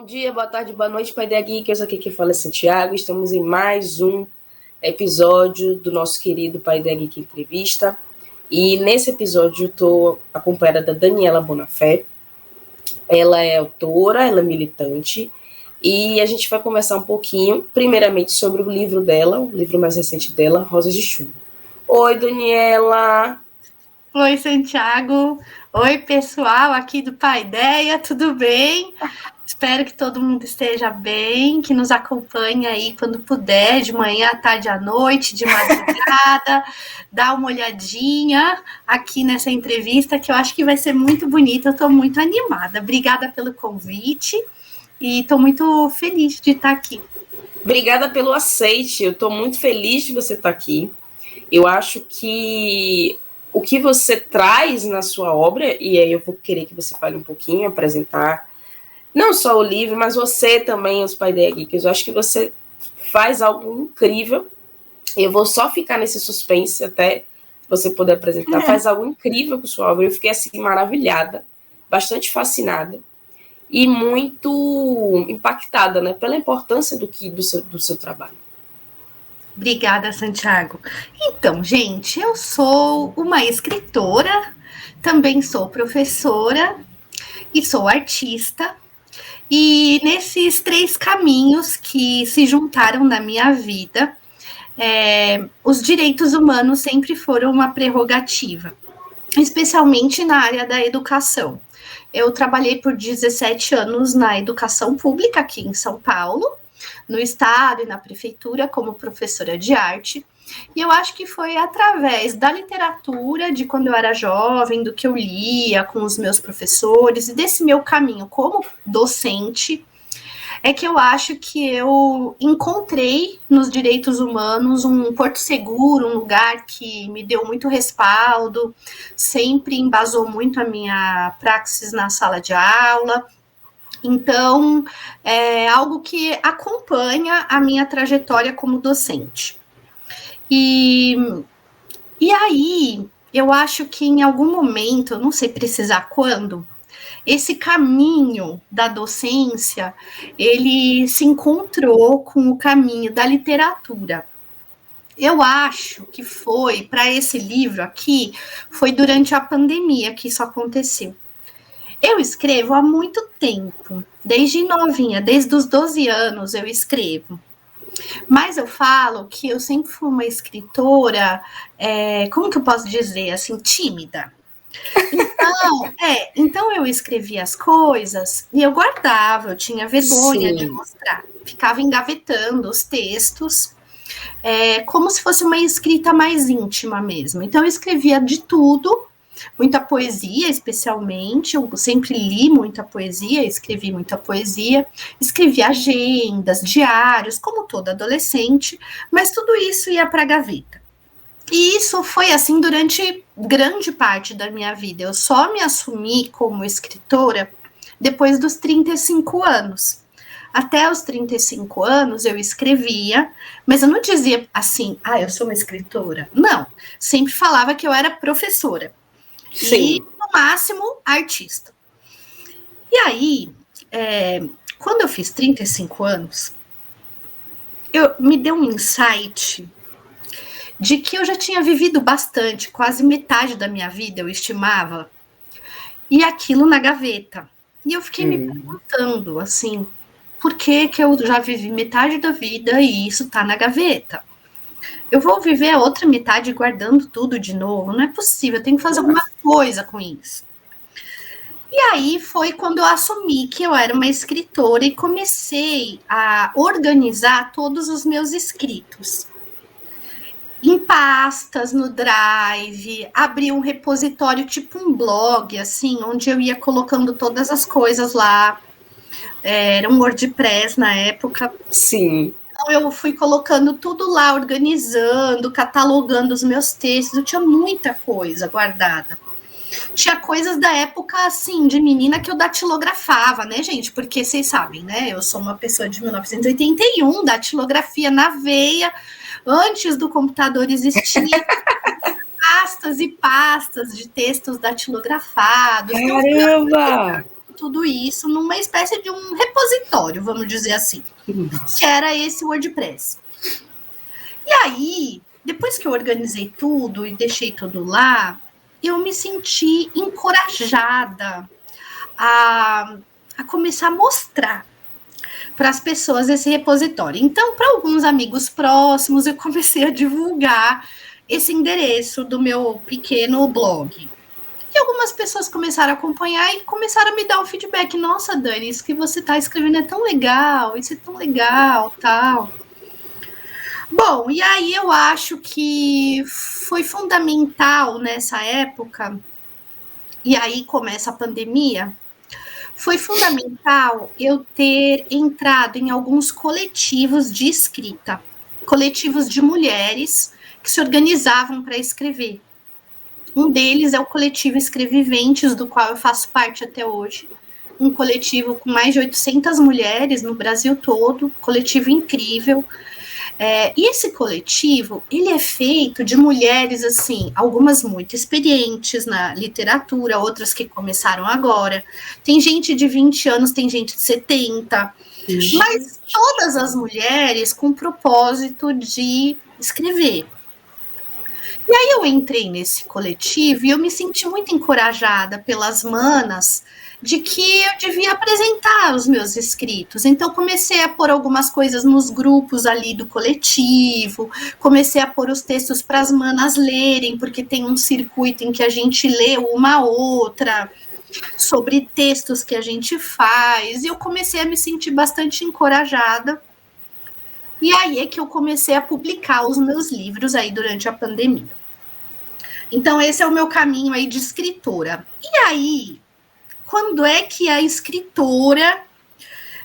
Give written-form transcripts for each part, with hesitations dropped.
dia, boa tarde, boa noite, Pai da Geekers. Aqui quem fala é Santiago. Estamos em mais um episódio do nosso querido Pai da Geek Entrevista. E nesse episódio eu estou acompanhada da Daniela Bonafé. Ela é autora, ela é militante. E a gente vai conversar um pouquinho, primeiramente, sobre o livro dela, o livro mais recente dela, Rosas de Chumbo. Oi, Daniela! Oi, Santiago! Oi, pessoal aqui do Paideia, tudo bem? Espero que todo mundo esteja bem, que nos acompanhe aí quando puder, de manhã, à tarde, à noite, de madrugada. Dá uma olhadinha aqui nessa entrevista, que eu acho que vai ser muito bonita. Eu estou muito animada. Obrigada pelo convite e estou muito feliz de estar aqui. Obrigada pelo aceite. Eu estou muito feliz de você estar aqui. Eu acho que o que você traz na sua obra, e aí eu vou querer que você fale um pouquinho, apresentar não só o livro, mas você também, os Paideia Geekers. Eu acho que você faz algo incrível. Eu vou só ficar nesse suspense até você poder apresentar. Faz algo incrível com sua obra. Eu fiquei assim maravilhada, bastante fascinada e muito impactada, né, pela importância do seu trabalho. Obrigada, Santiago. Então, gente, eu sou uma escritora, também sou professora e sou artista. E nesses 3 caminhos que se juntaram na minha vida, os direitos humanos sempre foram uma prerrogativa, especialmente na área da educação. Eu trabalhei por 17 anos na educação pública aqui em São Paulo, no estado e na prefeitura como professora de arte, e eu acho que foi através da literatura, de quando eu era jovem, do que eu lia com os meus professores, e desse meu caminho como docente, é que eu acho que eu encontrei nos direitos humanos um porto seguro, um lugar que me deu muito respaldo, sempre embasou muito a minha praxis na sala de aula. Então, é algo que acompanha a minha trajetória como docente. E aí, eu acho que em algum momento, eu não sei precisar quando, esse caminho da docência, ele se encontrou com o caminho da literatura. Eu acho que foi, para esse livro aqui, foi durante a pandemia que isso aconteceu. Eu escrevo há muito tempo, desde novinha, desde os 12 anos eu escrevo. Mas eu falo que eu sempre fui uma escritora, como que eu posso dizer, assim, tímida. Então eu escrevia as coisas e eu guardava, eu tinha vergonha de mostrar. Ficava engavetando os textos, como se fosse uma escrita mais íntima mesmo. Então eu escrevia de tudo, muita poesia especialmente, eu sempre li muita poesia, escrevi muita poesia, escrevi agendas, diários, como toda adolescente, mas tudo isso ia para a gaveta. E isso foi assim durante grande parte da minha vida. Eu só me assumi como escritora depois dos 35 anos. Até os 35 anos eu escrevia, mas eu não dizia assim, eu sou uma escritora. Não, sempre falava que eu era professora. Sim. E, no máximo, artista. E aí, quando eu fiz 35 anos, me deu um insight de que eu já tinha vivido bastante, quase metade da minha vida, eu estimava, e aquilo na gaveta. E eu fiquei me perguntando, assim, por que eu já vivi metade da vida e isso tá na gaveta? Eu vou viver a outra metade guardando tudo de novo? Não é possível, eu tenho que fazer alguma coisa com isso. E aí foi quando eu assumi que eu era uma escritora e comecei a organizar todos os meus escritos em pastas, no Drive, abri um repositório, tipo um blog, assim, onde eu ia colocando todas as coisas lá. Era um WordPress na época. Sim. Então, eu fui colocando tudo lá, organizando, catalogando os meus textos. Eu tinha muita coisa guardada. Tinha coisas da época, assim, de menina que eu datilografava, né, gente? Porque vocês sabem, né? Eu sou uma pessoa de 1981, datilografia na veia, antes do computador existir, pastas e pastas de textos datilografados. Caramba! tudo isso numa espécie de um repositório, vamos dizer assim, que era esse WordPress. E aí, depois que eu organizei tudo e deixei tudo lá, eu me senti encorajada a começar a mostrar para as pessoas esse repositório. Então, para alguns amigos próximos, eu comecei a divulgar esse endereço do meu pequeno blog. E algumas pessoas começaram a acompanhar e começaram a me dar um feedback. Nossa, Dani, isso que você está escrevendo é tão legal, isso é tão legal, tal. Bom, e aí eu acho que foi fundamental nessa época, e aí começa a pandemia, foi fundamental eu ter entrado em alguns coletivos de escrita, coletivos de mulheres que se organizavam para escrever. Um deles é o coletivo Escreviventes, do qual eu faço parte até hoje. Um coletivo com mais de 800 mulheres no Brasil todo, coletivo incrível. E esse coletivo, ele é feito de mulheres, assim, algumas muito experientes na literatura, outras que começaram agora. Tem gente de 20 anos, tem gente de 70, mas todas as mulheres com o propósito de escrever. E aí eu entrei nesse coletivo e eu me senti muito encorajada pelas manas de que eu devia apresentar os meus escritos. Então, comecei a pôr algumas coisas nos grupos ali do coletivo, comecei a pôr os textos para as manas lerem, porque tem um circuito em que a gente lê uma outra, sobre textos que a gente faz, e eu comecei a me sentir bastante encorajada. E aí é que eu comecei a publicar os meus livros aí durante a pandemia. Então, esse é o meu caminho aí de escritora. E aí, quando é que a escritora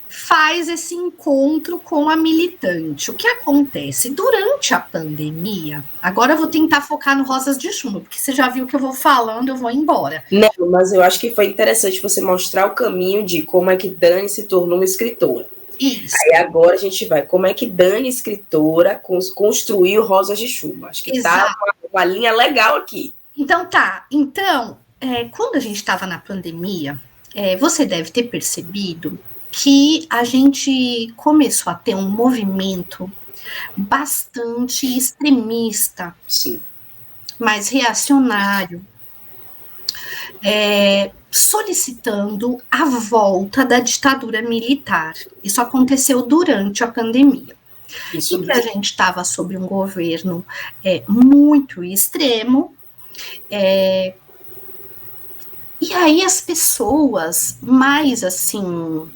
faz esse encontro com a militante? O que acontece? Durante a pandemia, agora eu vou tentar focar no Rosas de Chumbo, porque você já viu que eu vou falando, eu vou embora. Não, mas eu acho que foi interessante você mostrar o caminho de como é que Dani se tornou uma escritora. Isso. Aí agora a gente vai, como é que Dani, escritora, construiu Rosas de Chumbo. Acho que Exato. Tá uma linha legal aqui. Então tá, quando a gente estava na pandemia, você deve ter percebido que a gente começou a ter um movimento bastante extremista, Sim. mais reacionário, solicitando a volta da ditadura militar. Isso aconteceu durante a pandemia. Isso e que a gente estava sob um governo muito extremo, e aí as pessoas mais, assim,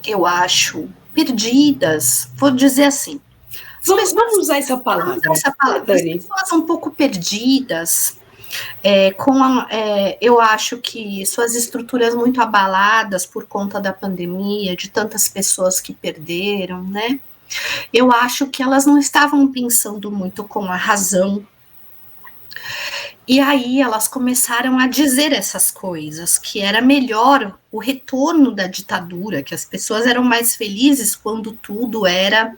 eu acho, perdidas, vou dizer assim. Vamos usar essa palavra. As pessoas um pouco perdidas, eu acho que suas estruturas muito abaladas por conta da pandemia, de tantas pessoas que perderam, né? Eu acho que elas não estavam pensando muito com a razão. E aí elas começaram a dizer essas coisas, que era melhor o retorno da ditadura, que as pessoas eram mais felizes quando tudo era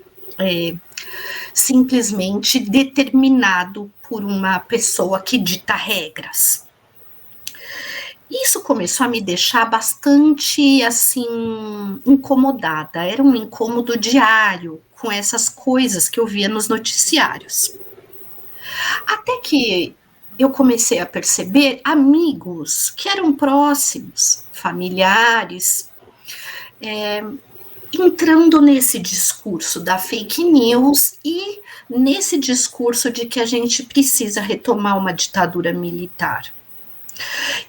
simplesmente determinado por uma pessoa que dita regras. Isso começou a me deixar bastante, assim, incomodada. Era um incômodo diário com essas coisas que eu via nos noticiários. Até que eu comecei a perceber amigos que eram próximos, familiares, entrando nesse discurso da fake news e nesse discurso de que a gente precisa retomar uma ditadura militar.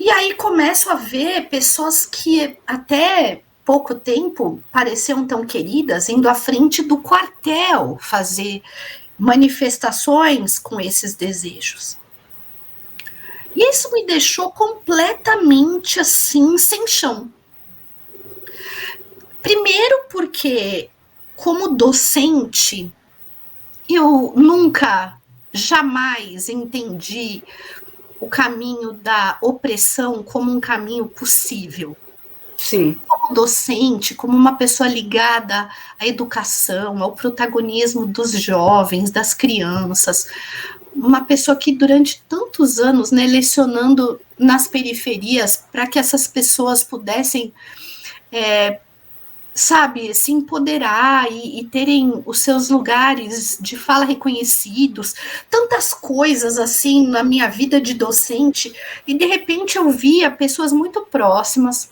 E aí começo a ver pessoas que até pouco tempo pareciam tão queridas indo à frente do quartel fazer manifestações com esses desejos. E isso me deixou completamente assim, sem chão. Primeiro porque, como docente, eu nunca, jamais entendi o caminho da opressão como um caminho possível. Sim. Como docente, como uma pessoa ligada à educação, ao protagonismo dos jovens, das crianças, uma pessoa que durante tantos anos, né, lecionando nas periferias para que essas pessoas pudessem, sabe, se empoderar e terem os seus lugares de fala reconhecidos, tantas coisas assim na minha vida de docente, e de repente eu via pessoas muito próximas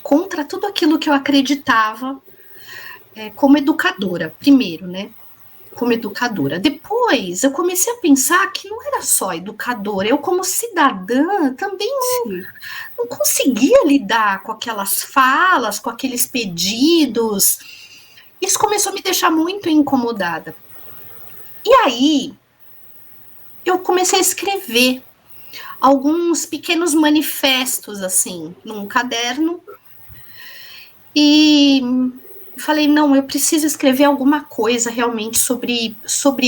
contra tudo aquilo que eu acreditava como educadora, primeiro, né? Como educadora. Depois, eu comecei a pensar que não era só educadora, eu como cidadã também não conseguia lidar com aquelas falas, com aqueles pedidos. Isso começou a me deixar muito incomodada. E aí, eu comecei a escrever alguns pequenos manifestos, assim, num caderno, e falei, não, eu preciso escrever alguma coisa realmente sobre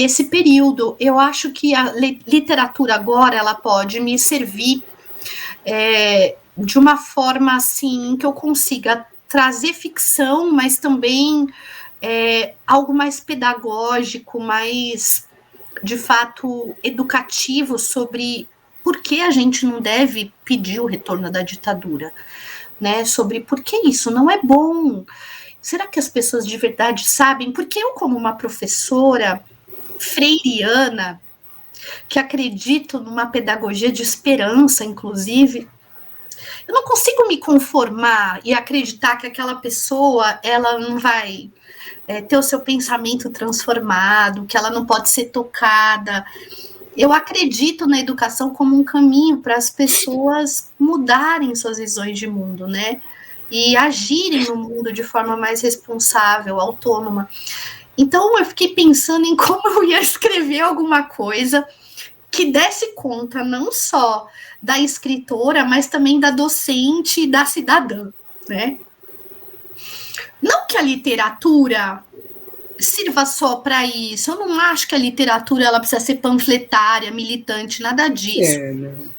esse período. Eu acho que a literatura agora, ela pode me servir de uma forma, assim, que eu consiga trazer ficção, mas também algo mais pedagógico, mais, de fato, educativo sobre por que a gente não deve pedir o retorno da ditadura, né? Sobre por que isso não é bom. Será que as pessoas de verdade sabem? Porque eu, como uma professora freiriana, que acredito numa pedagogia de esperança, inclusive, eu não consigo me conformar e acreditar que aquela pessoa, ela não vai ter o seu pensamento transformado, que ela não pode ser tocada. Eu acredito na educação como um caminho para as pessoas mudarem suas visões de mundo, né? E agirem no mundo de forma mais responsável, autônoma. Então, eu fiquei pensando em como eu ia escrever alguma coisa que desse conta não só da escritora, mas também da docente e da cidadã, né? Não que a literatura sirva só para isso. Eu não acho que a literatura ela precisa ser panfletária, militante, nada disso.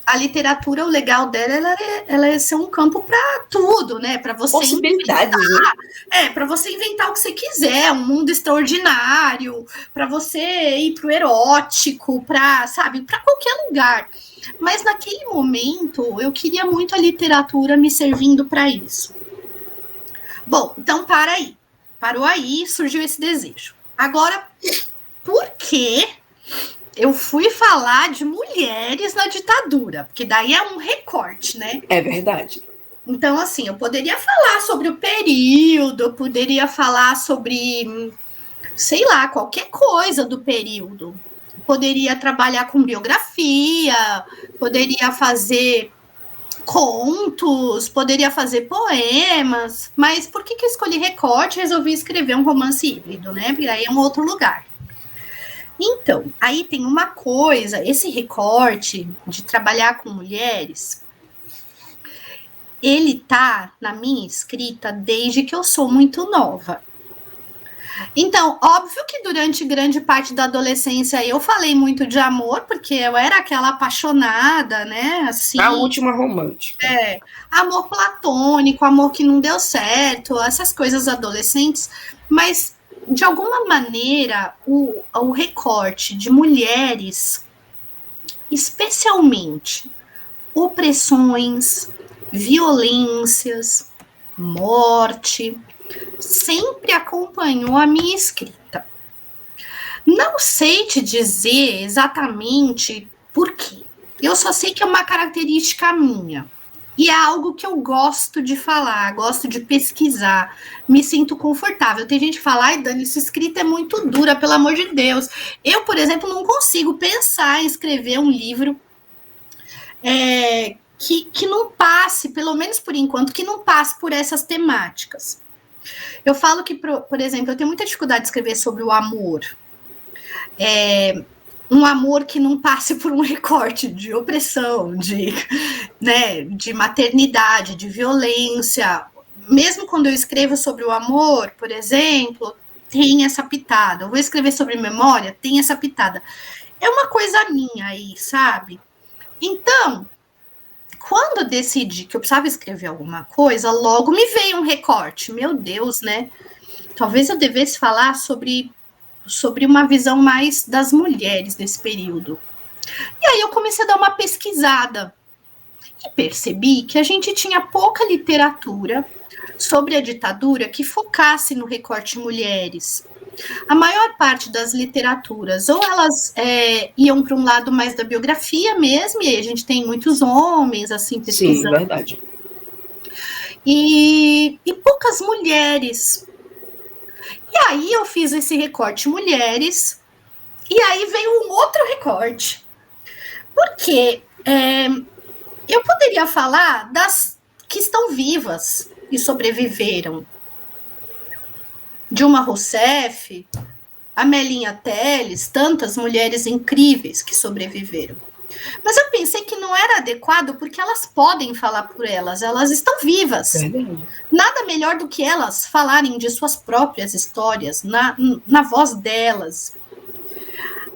A literatura, o legal dela, ela é ser um campo para tudo, né? Para você possibilidades, inventar, para você inventar o que você quiser, um mundo extraordinário, para você ir para o erótico, para, sabe, para qualquer lugar. Mas naquele momento, eu queria muito a literatura me servindo para isso. Bom, então parou aí, surgiu esse desejo. Agora, por que eu fui falar de mulheres na ditadura? Porque daí é um recorte, né? É verdade. Então, assim, eu poderia falar sobre o período, eu poderia falar sobre, sei lá, qualquer coisa do período. Poderia trabalhar com biografia, poderia fazer contos, poderia fazer poemas, mas por que eu escolhi recorte e resolvi escrever um romance híbrido, né? Porque aí é um outro lugar. Então, aí tem uma coisa, esse recorte de trabalhar com mulheres, ele tá na minha escrita desde que eu sou muito nova. Então, óbvio que durante grande parte da adolescência eu falei muito de amor, porque eu era aquela apaixonada, né? Assim, a última romântica. Amor platônico, amor que não deu certo, essas coisas adolescentes, mas de alguma maneira o recorte de mulheres, especialmente opressões, violências, morte, sempre acompanhou a minha escrita. Não sei te dizer exatamente por quê. Eu só sei que é uma característica minha. E é algo que eu gosto de falar, gosto de pesquisar, me sinto confortável. Tem gente que fala, ai, Dani, essa escrita é muito dura, pelo amor de Deus. Eu, por exemplo, não consigo pensar em escrever um livro que não passe, pelo menos por enquanto, que não passe por essas temáticas. Eu falo que, por exemplo, eu tenho muita dificuldade de escrever sobre o amor. Um amor que não passe por um recorte de opressão, de maternidade, de violência. Mesmo quando eu escrevo sobre o amor, por exemplo, tem essa pitada. Eu vou escrever sobre memória, tem essa pitada. É uma coisa minha aí, sabe? Então, quando eu decidi que eu precisava escrever alguma coisa, logo me veio um recorte. Meu Deus, né? Talvez eu devesse falar sobre sobre uma visão mais das mulheres nesse período. E aí eu comecei a dar uma pesquisada e percebi que a gente tinha pouca literatura sobre a ditadura que focasse no recorte mulheres. A maior parte das literaturas, ou elas iam para um lado mais da biografia mesmo, e aí a gente tem muitos homens assim pesquisando. Sim, verdade. E poucas mulheres. E aí eu fiz esse recorte mulheres, e aí veio um outro recorte. Porque eu poderia falar das que estão vivas e sobreviveram. Dilma Rousseff, Amelinha Telles, tantas mulheres incríveis que sobreviveram. Mas eu pensei que não era adequado porque elas podem falar por elas estão vivas. Nada melhor do que elas falarem de suas próprias histórias, na voz delas.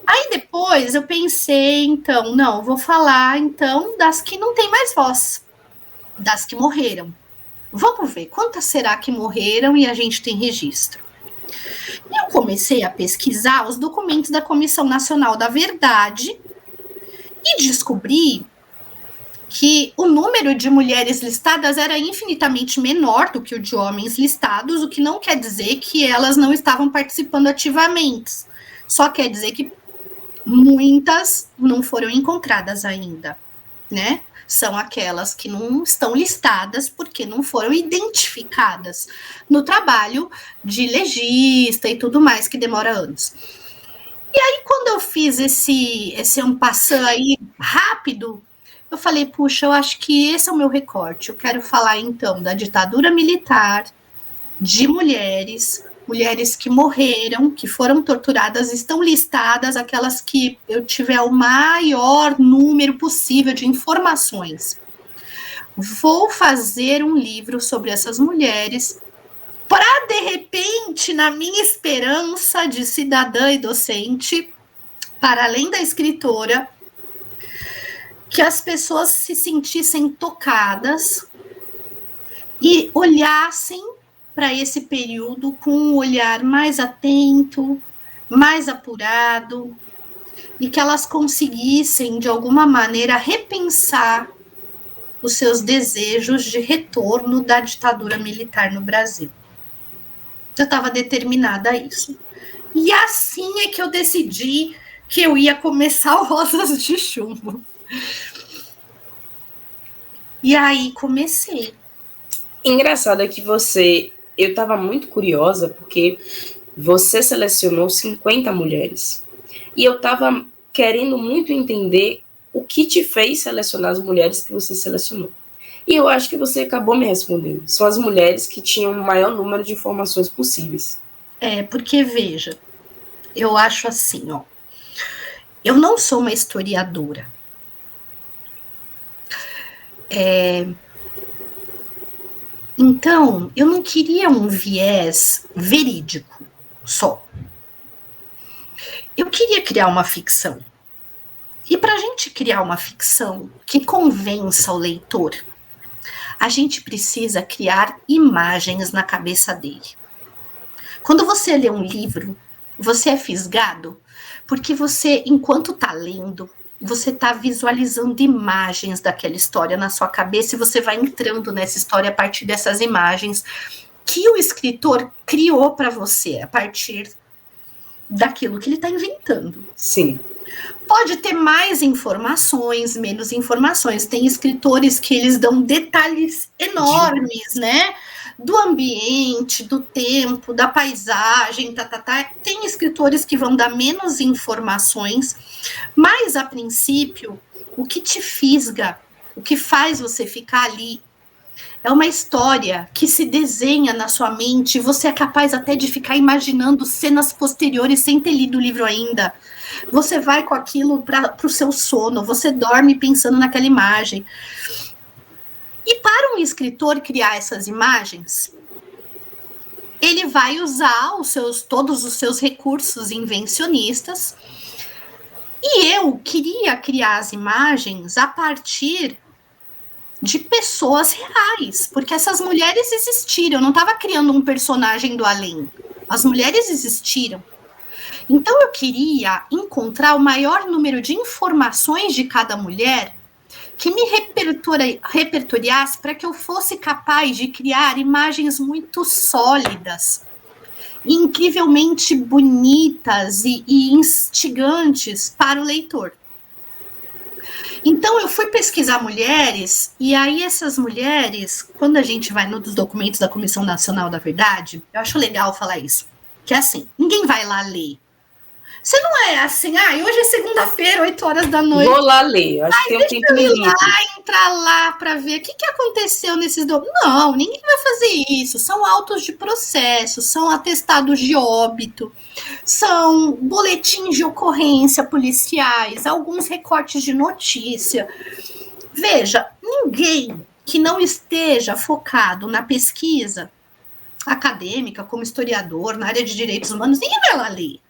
Aí depois eu pensei, então, não, vou falar então das que não têm mais voz, das que morreram. Vamos ver, quantas será que morreram e a gente tem registro? Eu comecei a pesquisar os documentos da Comissão Nacional da Verdade e descobri que o número de mulheres listadas era infinitamente menor do que o de homens listados, o que não quer dizer que elas não estavam participando ativamente. Só quer dizer que muitas não foram encontradas ainda, né? São aquelas que não estão listadas porque não foram identificadas no trabalho de legista e tudo mais, que demora anos. E aí, quando eu fiz esse en passant aí rápido, eu falei, puxa, eu acho que esse é o meu recorte. Eu quero falar, então, da ditadura militar, de mulheres que morreram, que foram torturadas, estão listadas, aquelas que eu tiver o maior número possível de informações. Vou fazer um livro sobre essas mulheres para, de repente, na minha esperança de cidadã e docente, para além da escritora, que as pessoas se sentissem tocadas e olhassem para esse período com um olhar mais atento, mais apurado, e que elas conseguissem, de alguma maneira, repensar os seus desejos de retorno da ditadura militar no Brasil. Eu estava determinada a isso. E assim é que eu decidi que eu ia começar o Rosas de Chumbo. E aí comecei. Engraçado é que eu estava muito curiosa, porque você selecionou 50 mulheres. E eu estava querendo muito entender o que te fez selecionar as mulheres que você selecionou. E eu acho que você acabou me respondendo. São as mulheres que tinham o maior número de informações possíveis. Porque, veja, eu acho assim, ó. Eu não sou uma historiadora. Então, eu não queria um viés verídico só. Eu queria criar uma ficção. E para a gente criar uma ficção que convença o leitor, a gente precisa criar imagens na cabeça dele. Quando você lê um livro, você é fisgado porque você, enquanto está lendo, você está visualizando imagens daquela história na sua cabeça e você vai entrando nessa história a partir dessas imagens que o escritor criou para você, a partir daquilo que ele está inventando. Sim. Pode ter mais informações, menos informações. Tem escritores que eles dão detalhes enormes, né? Do ambiente, do tempo, da paisagem, Tem escritores que vão dar menos informações, mas, a princípio, o que te fisga, o que faz você ficar ali, é uma história que se desenha na sua mente, você é capaz até de ficar imaginando cenas posteriores sem ter lido o livro ainda. Você vai com aquilo para o seu sono, você dorme pensando naquela imagem. E para um escritor criar essas imagens, ele vai usar todos os seus recursos invencionistas. E eu queria criar as imagens a partir de pessoas reais, porque essas mulheres existiram. Eu não estava criando um personagem do além. As mulheres existiram. Então, eu queria encontrar o maior número de informações de cada mulher que me repertoriasse para que eu fosse capaz de criar imagens muito sólidas, incrivelmente bonitas e instigantes para o leitor. Então, eu fui pesquisar mulheres, e aí essas mulheres, quando a gente vai nos documentos da Comissão Nacional da Verdade, eu acho legal falar isso, que é assim, ninguém vai lá ler. Você não é assim, hoje é segunda-feira, 8 horas da noite. Vou lá ler, acho que tem um tempo livre. Entrar lá para ver o que aconteceu nesses documentos. Não, ninguém vai fazer isso. São autos de processo, são atestados de óbito, são boletins de ocorrência policiais, alguns recortes de notícia. Veja, ninguém que não esteja focado na pesquisa acadêmica, como historiador, na área de direitos humanos, ninguém vai lá ler.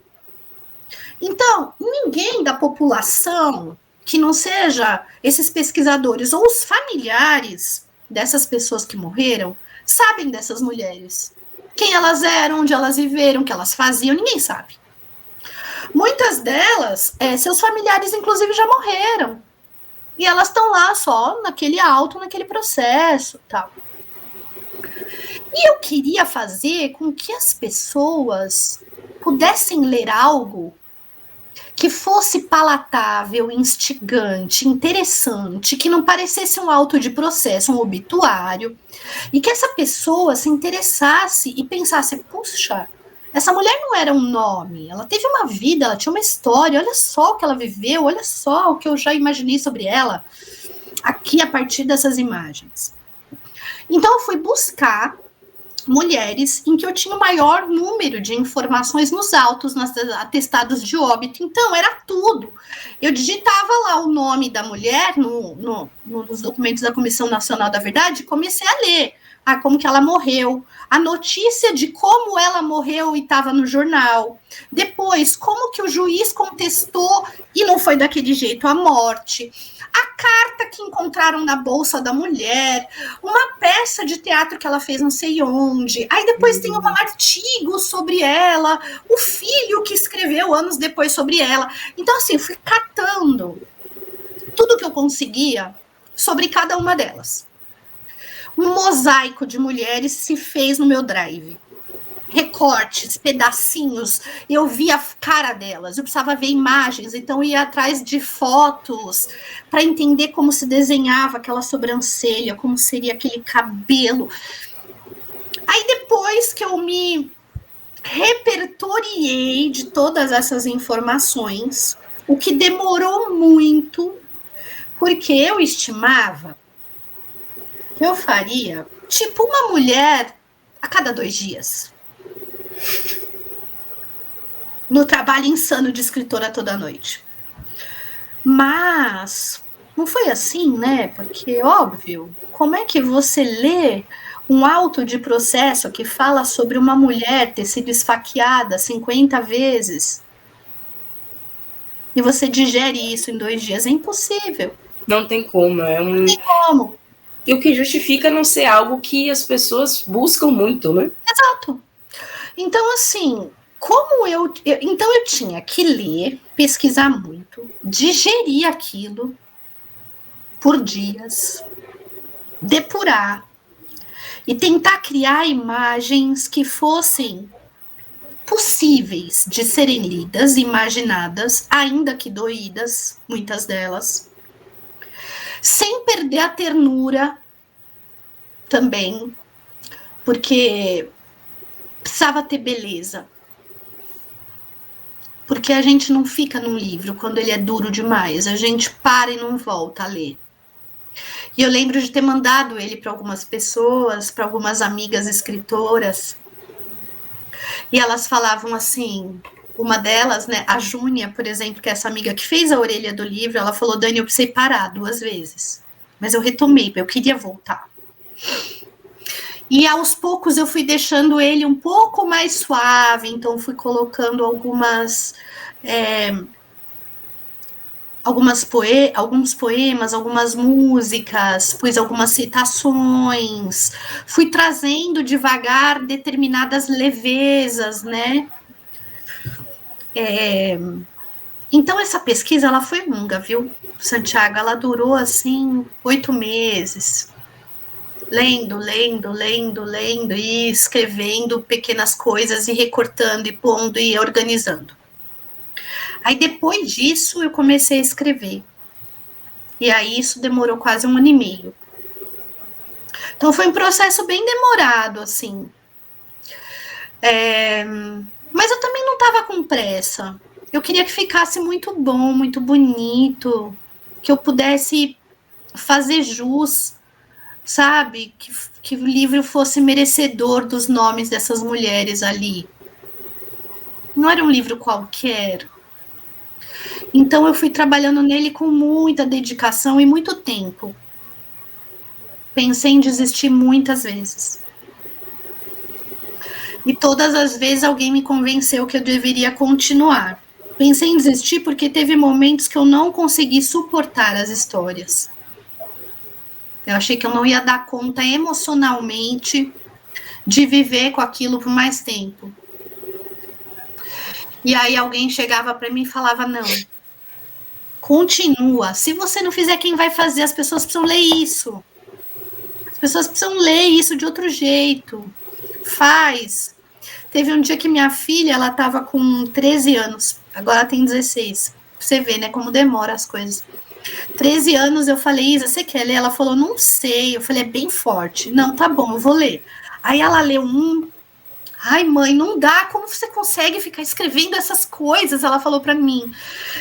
Então, ninguém da população que não seja esses pesquisadores ou os familiares dessas pessoas que morreram sabem dessas mulheres. Quem elas eram, onde elas viveram, o que elas faziam, ninguém sabe. Muitas delas, seus familiares, inclusive, já morreram. E elas estão lá só naquele auto, naquele processo, tal. E eu queria fazer com que as pessoas pudessem ler algo que fosse palatável, instigante, interessante, que não parecesse um auto de processo, um obituário, e que essa pessoa se interessasse e pensasse, puxa, essa mulher não era um nome, ela teve uma vida, ela tinha uma história, olha só o que ela viveu, olha só o que eu já imaginei sobre ela, aqui a partir dessas imagens. Então eu fui buscar mulheres em que eu tinha o maior número de informações nos autos, nos atestados de óbito. Então, era tudo. Eu digitava lá o nome da mulher nos documentos da Comissão Nacional da Verdade e comecei a ler. Como que ela morreu, a notícia de como ela morreu e estava no jornal. Depois, como que o juiz contestou e não foi daquele jeito a morte. A carta que encontraram na bolsa da mulher, uma peça de teatro que ela fez não sei onde, aí depois tem um artigo sobre ela, o filho que escreveu anos depois sobre ela. Então, assim, fui catando tudo que eu conseguia sobre cada uma delas. Um mosaico de mulheres se fez no meu drive. Recortes, pedacinhos, eu via a cara delas, eu precisava ver imagens, então eu ia atrás de fotos para entender como se desenhava aquela sobrancelha, como seria aquele cabelo. Aí depois que eu me repertoriei de todas essas informações, o que demorou muito, porque eu estimava que eu faria tipo uma mulher a cada 2 dias. No trabalho insano de escritora toda noite. Mas não foi assim, né? Porque, óbvio, como é que você lê um auto de processo que fala sobre uma mulher ter sido esfaqueada 50 vezes e você digere isso em 2 dias? É impossível. Não tem como. Não tem como. E o que justifica não ser algo que as pessoas buscam muito, né? Exato. Então, assim, então eu tinha que ler, pesquisar muito, digerir aquilo por dias, depurar e tentar criar imagens que fossem possíveis de serem lidas, imaginadas, ainda que doídas, muitas delas, sem perder a ternura também, porque precisava ter beleza. Porque a gente não fica num livro quando ele é duro demais, a gente para e não volta a ler. E eu lembro de ter mandado ele para algumas pessoas, para algumas amigas escritoras, e elas falavam assim, uma delas, né, a Júnia, por exemplo, que é essa amiga que fez a orelha do livro, ela falou, Dani, eu precisei parar 2 vezes, mas eu retomei, eu queria voltar. E aos poucos eu fui deixando ele um pouco mais suave, então fui colocando alguns poemas, algumas músicas, pus algumas citações, fui trazendo devagar determinadas levezas, né? Então, essa pesquisa, ela foi longa, viu, Santiago? Ela durou, assim, 8 meses. Lendo, e escrevendo pequenas coisas, e recortando, e pondo, e organizando. Aí, depois disso, eu comecei a escrever. E aí, isso demorou quase 1 ano e meio. Então, foi um processo bem demorado, assim. Mas eu também não estava com pressa. Eu queria que ficasse muito bom, muito bonito, que eu pudesse fazer jus, sabe? Que o livro fosse merecedor dos nomes dessas mulheres ali. Não era um livro qualquer. Então eu fui trabalhando nele com muita dedicação e muito tempo. Pensei em desistir muitas vezes. E todas as vezes alguém me convenceu que eu deveria continuar. Pensei em desistir porque teve momentos que eu não consegui suportar as histórias. Eu achei que eu não ia dar conta emocionalmente de viver com aquilo por mais tempo. E aí alguém chegava para mim e falava, não, continua. Se você não fizer, quem vai fazer? As pessoas precisam ler isso. As pessoas precisam ler isso de outro jeito. Faz. Teve um dia que minha filha, ela estava com 13 anos, agora ela tem 16. Você vê, né, como demora as coisas. 13 anos, eu falei, Isa, você quer ler? Ela falou, não sei. Eu falei, é bem forte. Não, tá bom, eu vou ler. Aí ela leu Ai, mãe, não dá. Como você consegue ficar escrevendo essas coisas? Ela falou para mim.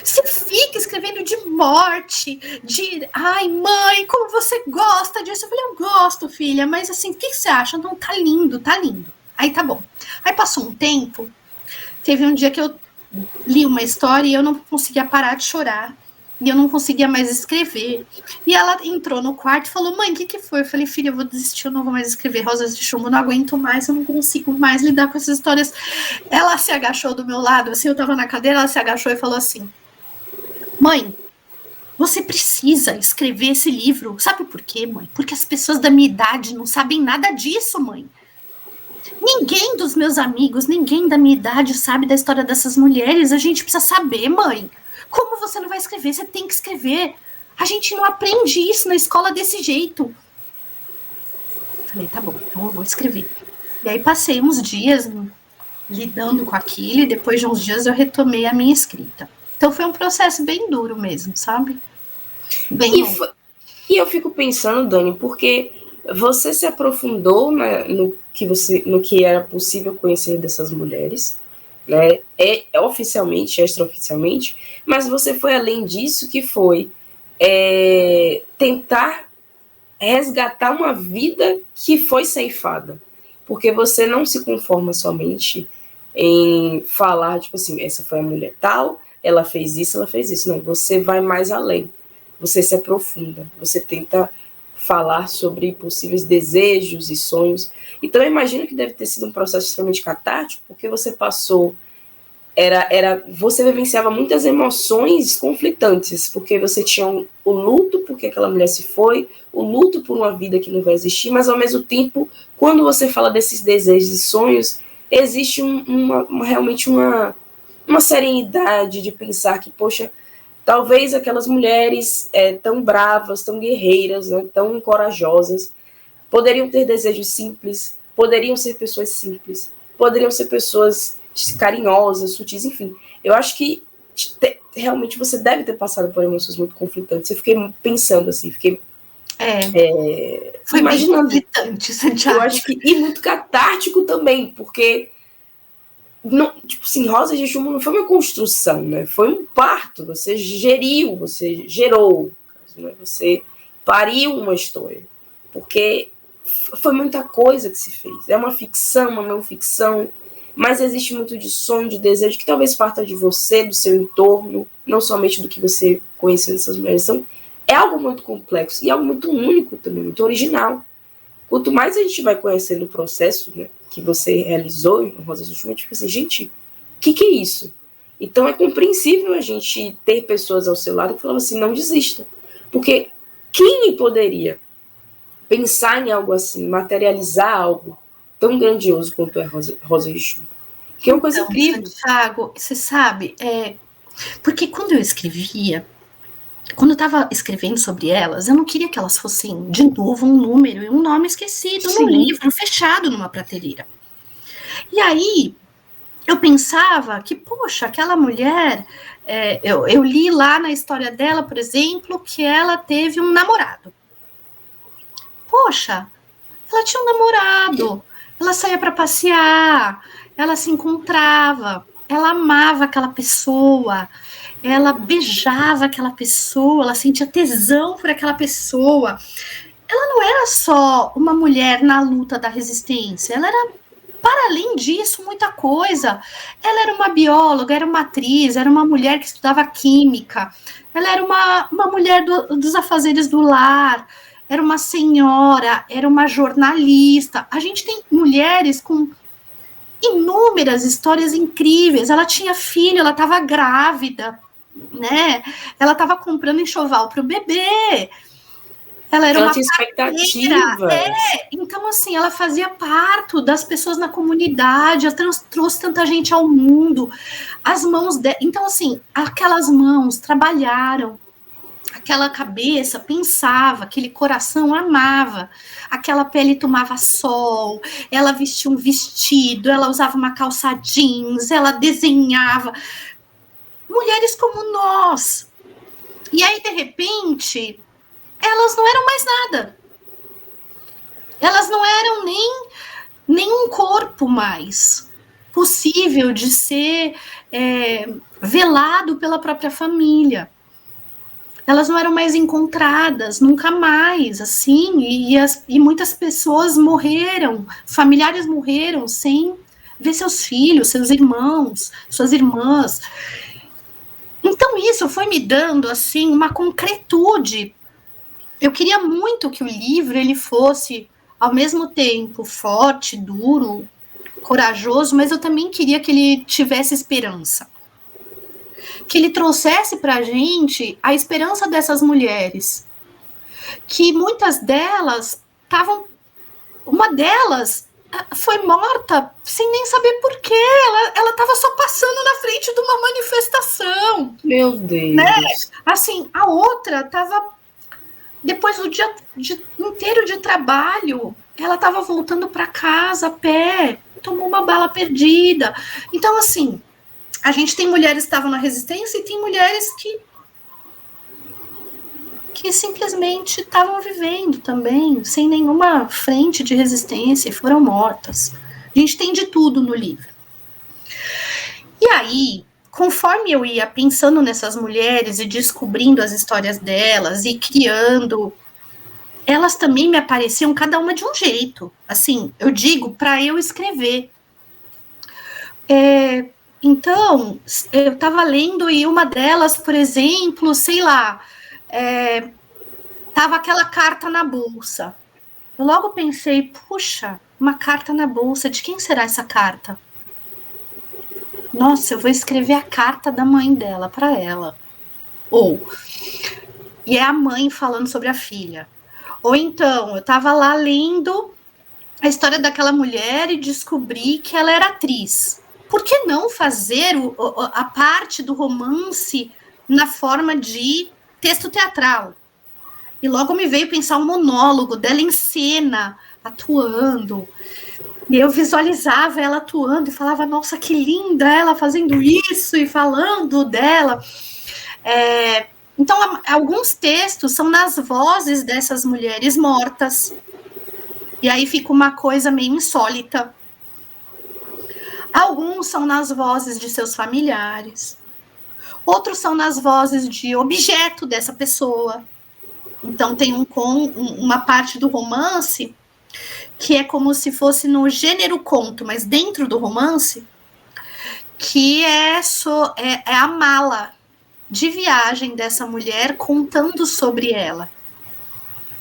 Você fica escrevendo de morte, de... Ai, mãe, como você gosta disso? Eu falei, eu gosto, filha, mas assim, o que você acha? Não, tá lindo, tá lindo. Aí tá bom. Aí passou um tempo, teve um dia que eu li uma história e eu não conseguia parar de chorar. E eu não conseguia mais escrever. E ela entrou no quarto e falou, mãe, o que foi? Eu falei, filha, eu vou desistir, eu não vou mais escrever Rosas de Chumbo, eu não aguento mais, eu não consigo mais lidar com essas histórias. Ela se agachou do meu lado, assim, eu tava na cadeira, ela se agachou e falou assim, mãe, você precisa escrever esse livro. Sabe por quê, mãe? Porque as pessoas da minha idade não sabem nada disso, mãe. Ninguém dos meus amigos, ninguém da minha idade sabe da história dessas mulheres. A gente precisa saber, mãe. Como você não vai escrever? Você tem que escrever. A gente não aprende isso na escola desse jeito. Falei, tá bom, então eu vou escrever. E aí passei uns dias lidando com aquilo e depois de uns dias eu retomei a minha escrita. Então foi um processo bem duro mesmo, sabe? Bem longo. E eu fico pensando, Dani, porque você se aprofundou no que era possível conhecer dessas mulheres, né? Oficialmente, extraoficialmente, mas você foi além disso, que foi tentar resgatar uma vida que foi ceifada, porque você não se conforma somente em falar, tipo assim, essa foi a mulher tal, ela fez isso, não, você vai mais além, você se aprofunda, você tenta falar sobre possíveis desejos e sonhos. Então, eu imagino que deve ter sido um processo extremamente catártico, porque você passou... Você vivenciava muitas emoções conflitantes, porque você tinha o luto porque aquela mulher se foi, o luto por uma vida que não vai existir, mas, ao mesmo tempo, quando você fala desses desejos e sonhos, existe realmente uma serenidade de pensar que, poxa, talvez aquelas mulheres tão bravas, tão guerreiras, né, tão corajosas, poderiam ter desejos simples, poderiam ser pessoas simples, poderiam ser pessoas carinhosas, sutis, enfim. Eu acho que realmente você deve ter passado por emoções muito conflitantes. Eu fiquei pensando assim, foi imaginando. Bem conflitante, Santiago. Eu acho que e muito catártico também, porque não, tipo assim, Rosas de Chumbo não foi uma construção, né? Foi um parto. Você geriu, você gerou, né? Você pariu uma história, porque foi muita coisa que se fez. É uma ficção, uma não ficção, mas existe muito de sonho, de desejo, que talvez parta de você, do seu entorno, não somente do que você conheceu dessas mulheres. Então, é algo muito complexo e algo muito único também, muito original. Quanto mais a gente vai conhecendo o processo, né, que você realizou em Rosas de Chumbo, a gente fica assim, gente, o que é isso? Então, é compreensível a gente ter pessoas ao seu lado que falam assim, não desista. Porque quem poderia pensar em algo assim, materializar algo tão grandioso quanto é Rosas de Chumbo? Que é uma coisa incrível. Santiago, você sabe, porque quando eu escrevia, quando eu estava escrevendo sobre elas, eu não queria que elas fossem, de novo, um número e um nome esquecido no livro, fechado numa prateleira. E aí, eu pensava que, poxa, aquela mulher, eu li lá na história dela, por exemplo, que ela teve um namorado. Poxa, ela tinha um namorado, ela saía para passear, ela se encontrava, ela amava aquela pessoa, ela beijava aquela pessoa, ela sentia tesão por aquela pessoa. Ela não era só uma mulher na luta da resistência, ela era, para além disso, muita coisa. Ela era uma bióloga, era uma atriz, era uma mulher que estudava química, ela era uma mulher dos afazeres do lar, era uma senhora, era uma jornalista. A gente tem mulheres com inúmeras histórias incríveis. Ela tinha filho, ela estava grávida, né? Ela estava comprando enxoval para o bebê. Ela tinha expectativas. Então, assim, ela fazia parto das pessoas na comunidade, ela trouxe tanta gente ao mundo. As mãos dela. Então, assim, aquelas mãos trabalharam, aquela cabeça pensava, aquele coração amava, aquela pele tomava sol, ela vestia um vestido, ela usava uma calça jeans, ela desenhava. Mulheres como nós. E aí, de repente, elas não eram mais nada. Elas não eram nem um corpo mais possível de ser velado pela própria família. Elas não eram mais encontradas, nunca mais, assim, e muitas pessoas morreram, familiares morreram sem ver seus filhos, seus irmãos, suas irmãs. Então isso foi me dando, assim, uma concretude. Eu queria muito que o livro, ele fosse, ao mesmo tempo, forte, duro, corajoso, mas eu também queria que ele tivesse esperança. Que ele trouxesse para a gente a esperança dessas mulheres, que muitas delas estavam, uma delas foi morta sem nem saber por quê, ela estava só passando na frente de uma manifestação. Meu Deus. Né? Assim, a outra estava, depois do dia inteiro de trabalho, ela estava voltando para casa a pé, tomou uma bala perdida. Então, assim, a gente tem mulheres que estavam na resistência e tem mulheres que simplesmente estavam vivendo também, sem nenhuma frente de resistência, e foram mortas. A gente tem de tudo no livro. E aí, conforme eu ia pensando nessas mulheres e descobrindo as histórias delas e criando, elas também me apareciam cada uma de um jeito. Assim, eu digo, para eu escrever. Então, eu estava lendo e uma delas, por exemplo, sei lá, estava aquela carta na bolsa. Eu logo pensei, puxa, uma carta na bolsa, de quem será essa carta? Nossa, eu vou escrever a carta da mãe dela para ela. E é a mãe falando sobre a filha. Ou então, eu estava lá lendo a história daquela mulher e descobri que ela era atriz. Por que não fazer a parte do romance na forma de texto teatral? E logo me veio pensar um monólogo dela em cena, atuando. E eu visualizava ela atuando e falava, nossa, que linda ela fazendo isso e falando dela. Então, alguns textos são nas vozes dessas mulheres mortas. E aí fica uma coisa meio insólita. Alguns são nas vozes de seus familiares. Outros são nas vozes de objeto dessa pessoa. Então, tem uma parte do romance que é como se fosse no gênero conto, mas dentro do romance, que é a mala de viagem dessa mulher contando sobre ela,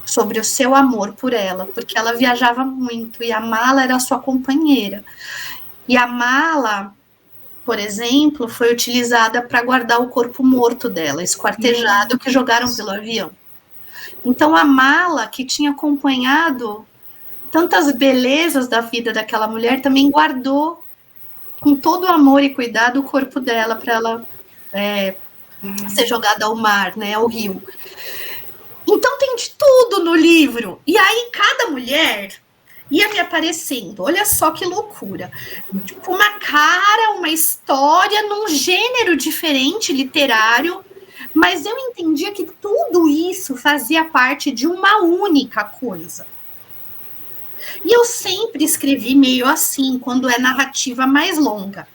sobre o seu amor por ela, porque ela viajava muito e a mala era a sua companheira. E a mala, por exemplo, foi utilizada para guardar o corpo morto dela, esquartejado, que jogaram pelo avião. Então, a mala que tinha acompanhado tantas belezas da vida daquela mulher também guardou com todo o amor e cuidado o corpo dela para ela ser jogada ao mar, né, ao rio. Então tem de tudo no livro. E aí cada mulher ia me aparecendo. Olha só que loucura. Tipo, uma cara, uma história num gênero diferente literário, mas eu entendia que tudo isso fazia parte de uma única coisa. E eu sempre escrevi meio assim, quando é narrativa mais longa.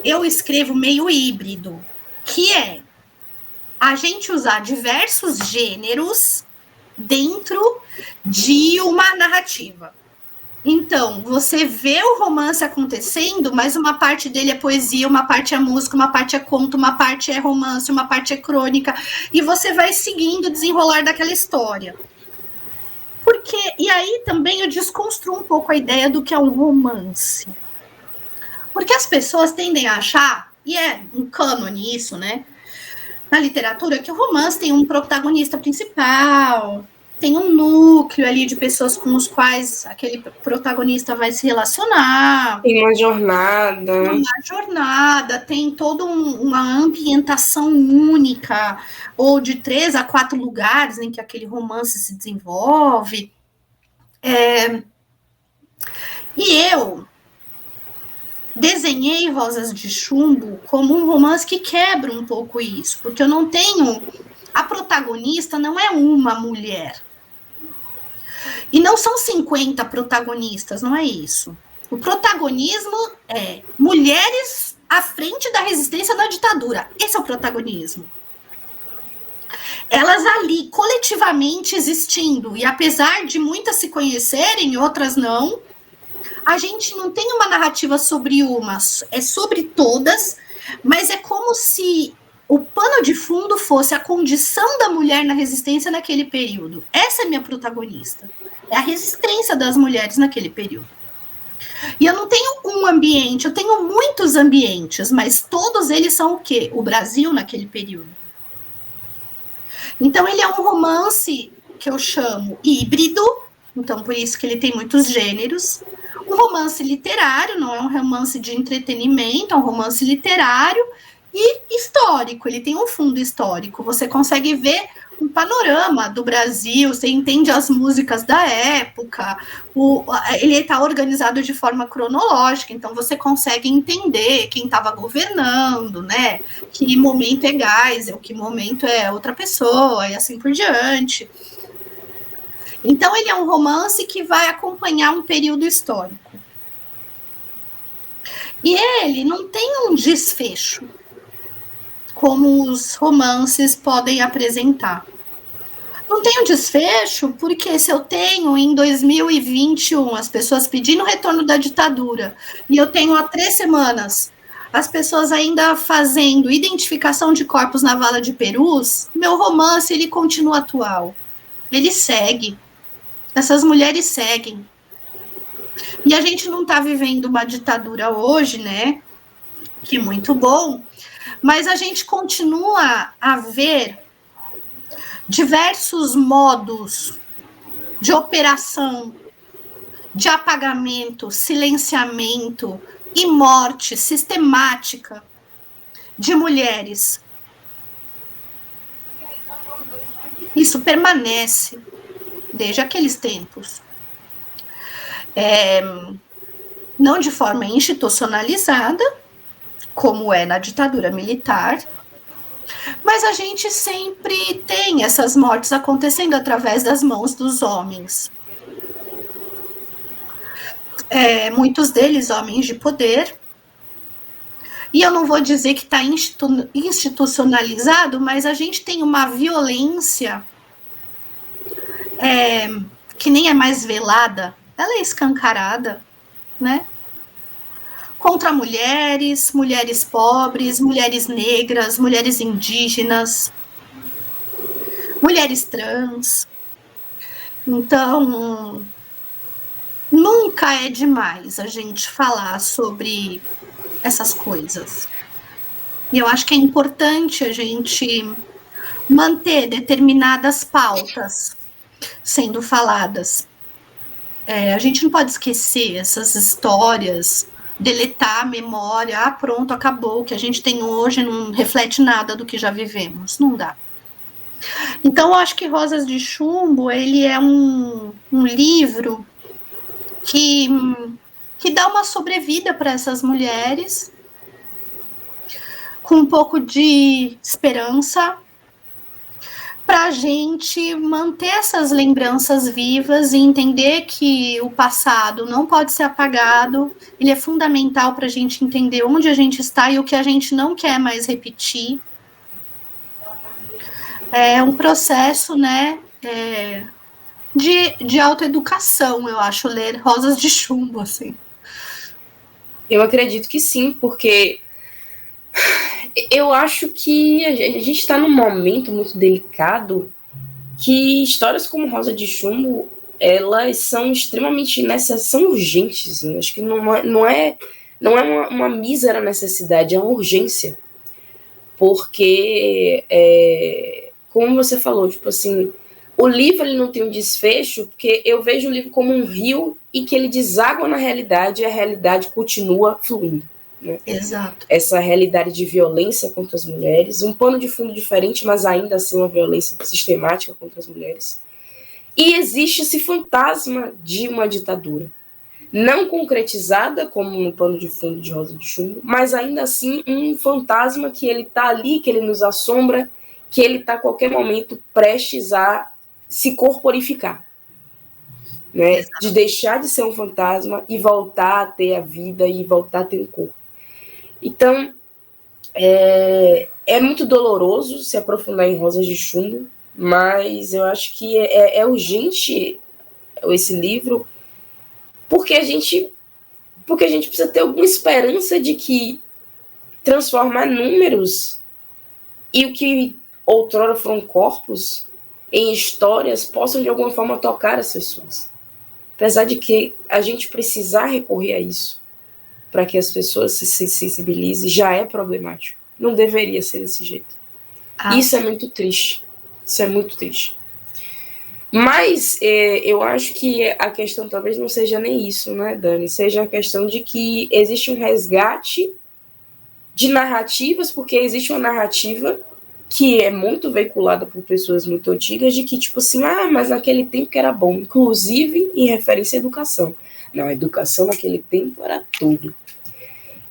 Eu escrevo meio híbrido, que é a gente usar diversos gêneros dentro de uma narrativa. Então, você vê o romance acontecendo, mas uma parte dele é poesia, uma parte é música, uma parte é conto, uma parte é romance, uma parte é crônica, e você vai seguindo o desenrolar daquela história. E aí também eu desconstruo um pouco a ideia do que é um romance. Porque as pessoas tendem a achar, e é um cânone isso, né? Na literatura, que o romance tem um protagonista principal, tem um núcleo ali de pessoas com os quais aquele protagonista vai se relacionar. Tem uma jornada. Uma jornada, tem toda uma ambientação única, ou de 3 a 4 lugares em que aquele romance se desenvolve. E eu desenhei Rosas de Chumbo como um romance que quebra um pouco isso, porque eu não tenho... A protagonista não é uma mulher. E não são 50 protagonistas, não é isso. O protagonismo é mulheres à frente da resistência da ditadura. Esse é o protagonismo. Elas ali, coletivamente existindo, e apesar de muitas se conhecerem, outras não, a gente não tem uma narrativa sobre umas, é sobre todas, mas é como se o pano de fundo fosse a condição da mulher na resistência naquele período. Essa é minha protagonista. É a resistência das mulheres naquele período. E eu não tenho um ambiente, eu tenho muitos ambientes, mas todos eles são o quê? O Brasil naquele período. Então ele é um romance que eu chamo híbrido, então por isso que ele tem muitos gêneros. Um romance literário, não é um romance de entretenimento, é um romance literário e histórico, ele tem um fundo histórico. Você consegue ver um panorama do Brasil, você entende as músicas da época, ele está organizado de forma cronológica, então você consegue entender quem estava governando, né? Que momento é Geisel, que momento é outra pessoa, e assim por diante. Então, ele é um romance que vai acompanhar um período histórico. E ele não tem um desfecho, como os romances podem apresentar. Não tem um desfecho, porque se eu tenho em 2021 as pessoas pedindo o retorno da ditadura, e eu tenho há 3 semanas as pessoas ainda fazendo identificação de corpos na vala de Perus, meu romance ele continua atual. Ele segue. Essas mulheres seguem. E a gente não está vivendo uma ditadura hoje, né? Que muito bom. Mas a gente continua a ver diversos modos de operação, de apagamento, silenciamento e morte sistemática de mulheres. Isso permanece desde aqueles tempos. Não de forma institucionalizada, como é na ditadura militar, mas a gente sempre tem essas mortes acontecendo através das mãos dos homens. Muitos deles homens de poder, e eu não vou dizer que está institucionalizado, mas a gente tem uma violência que nem é mais velada, ela é escancarada, né? Contra mulheres, mulheres pobres, mulheres negras, mulheres indígenas, mulheres trans. Então, nunca é demais a gente falar sobre essas coisas. E eu acho que é importante a gente manter determinadas pautas sendo faladas. A gente não pode esquecer essas histórias deletar a memória, pronto, acabou, o que a gente tem hoje não reflete nada do que já vivemos, não dá. Então, eu acho que Rosas de Chumbo, ele é um livro que dá uma sobrevida para essas mulheres, com um pouco de esperança, para a gente manter essas lembranças vivas e entender que o passado não pode ser apagado, ele é fundamental para a gente entender onde a gente está e o que a gente não quer mais repetir. É um processo, né, de autoeducação, eu acho, ler Rosas de Chumbo, assim. Eu acredito que sim, porque eu acho que a gente está num momento muito delicado que histórias como Rosa de Chumbo, elas são extremamente necessárias, são urgentes. Né? Acho que não é uma mísera necessidade, é uma urgência. Porque, como você falou, tipo assim, o livro ele não tem um desfecho, porque eu vejo o livro como um rio e que ele deságua na realidade e a realidade continua fluindo. Né? Exato. Essa realidade de violência contra as mulheres, um pano de fundo diferente, mas ainda assim uma violência sistemática contra as mulheres. E existe esse fantasma de uma ditadura, não concretizada como no pano de fundo de Rosa de Chumbo, mas ainda assim um fantasma que ele está ali, que ele nos assombra, que ele está a qualquer momento prestes a se corporificar. Né? De deixar de ser um fantasma e voltar a ter a vida e voltar a ter um corpo. Então, é muito doloroso se aprofundar em Rosas de Chumbo, mas eu acho que é urgente esse livro, porque a gente precisa ter alguma esperança de que transformar números e o que outrora foram corpos em histórias possam de alguma forma tocar as pessoas. Apesar de que a gente precisar recorrer a isso para que as pessoas se sensibilizem, já é problemático. Não deveria ser desse jeito. Isso é muito triste. Isso é muito triste. Mas eu acho que a questão talvez não seja nem isso, né, Dani? Seja a questão de que existe um resgate de narrativas, porque existe uma narrativa que é muito veiculada por pessoas muito antigas, de que, tipo assim, mas naquele tempo que era bom, inclusive em referência à educação. Não, a educação naquele tempo era tudo.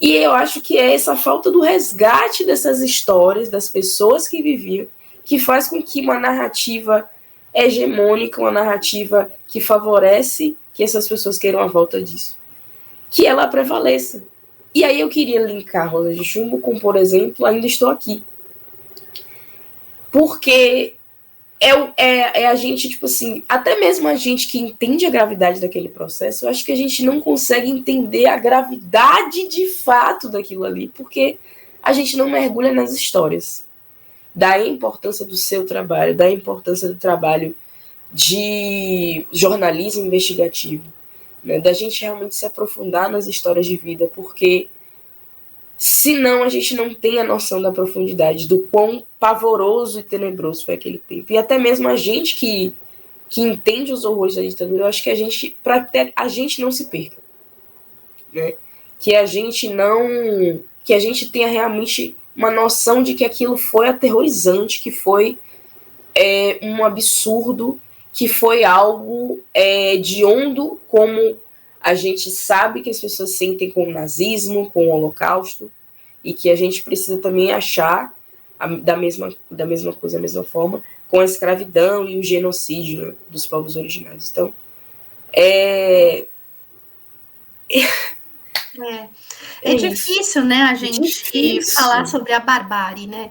E eu acho que é essa falta do resgate dessas histórias, das pessoas que viviam, que faz com que uma narrativa hegemônica, uma narrativa que favorece que essas pessoas queiram a volta disso, que ela prevaleça. E aí eu queria linkar Rosa de Chumbo com, por exemplo, Ainda Estou Aqui. Porque é a gente, tipo assim, até mesmo a gente que entende a gravidade daquele processo, eu acho que a gente não consegue entender a gravidade de fato daquilo ali, porque a gente não mergulha nas histórias. Da importância do seu trabalho, da importância do trabalho de jornalismo investigativo, né? Da gente realmente se aprofundar nas histórias de vida, porque senão a gente não tem a noção da profundidade, do quão pavoroso e tenebroso foi aquele tempo. E até mesmo a gente que entende os horrores da ditadura, eu acho que a gente, para que a gente não se perca, né? Que a gente tenha realmente uma noção de que aquilo foi aterrorizante, que foi um absurdo, que foi algo hediondo, como a gente sabe que as pessoas sentem com o nazismo, com o holocausto, e que a gente precisa também achar da mesma coisa, da mesma forma, com a escravidão e o genocídio, né, dos povos originários. Então, é difícil, né, a gente falar sobre a barbárie, né?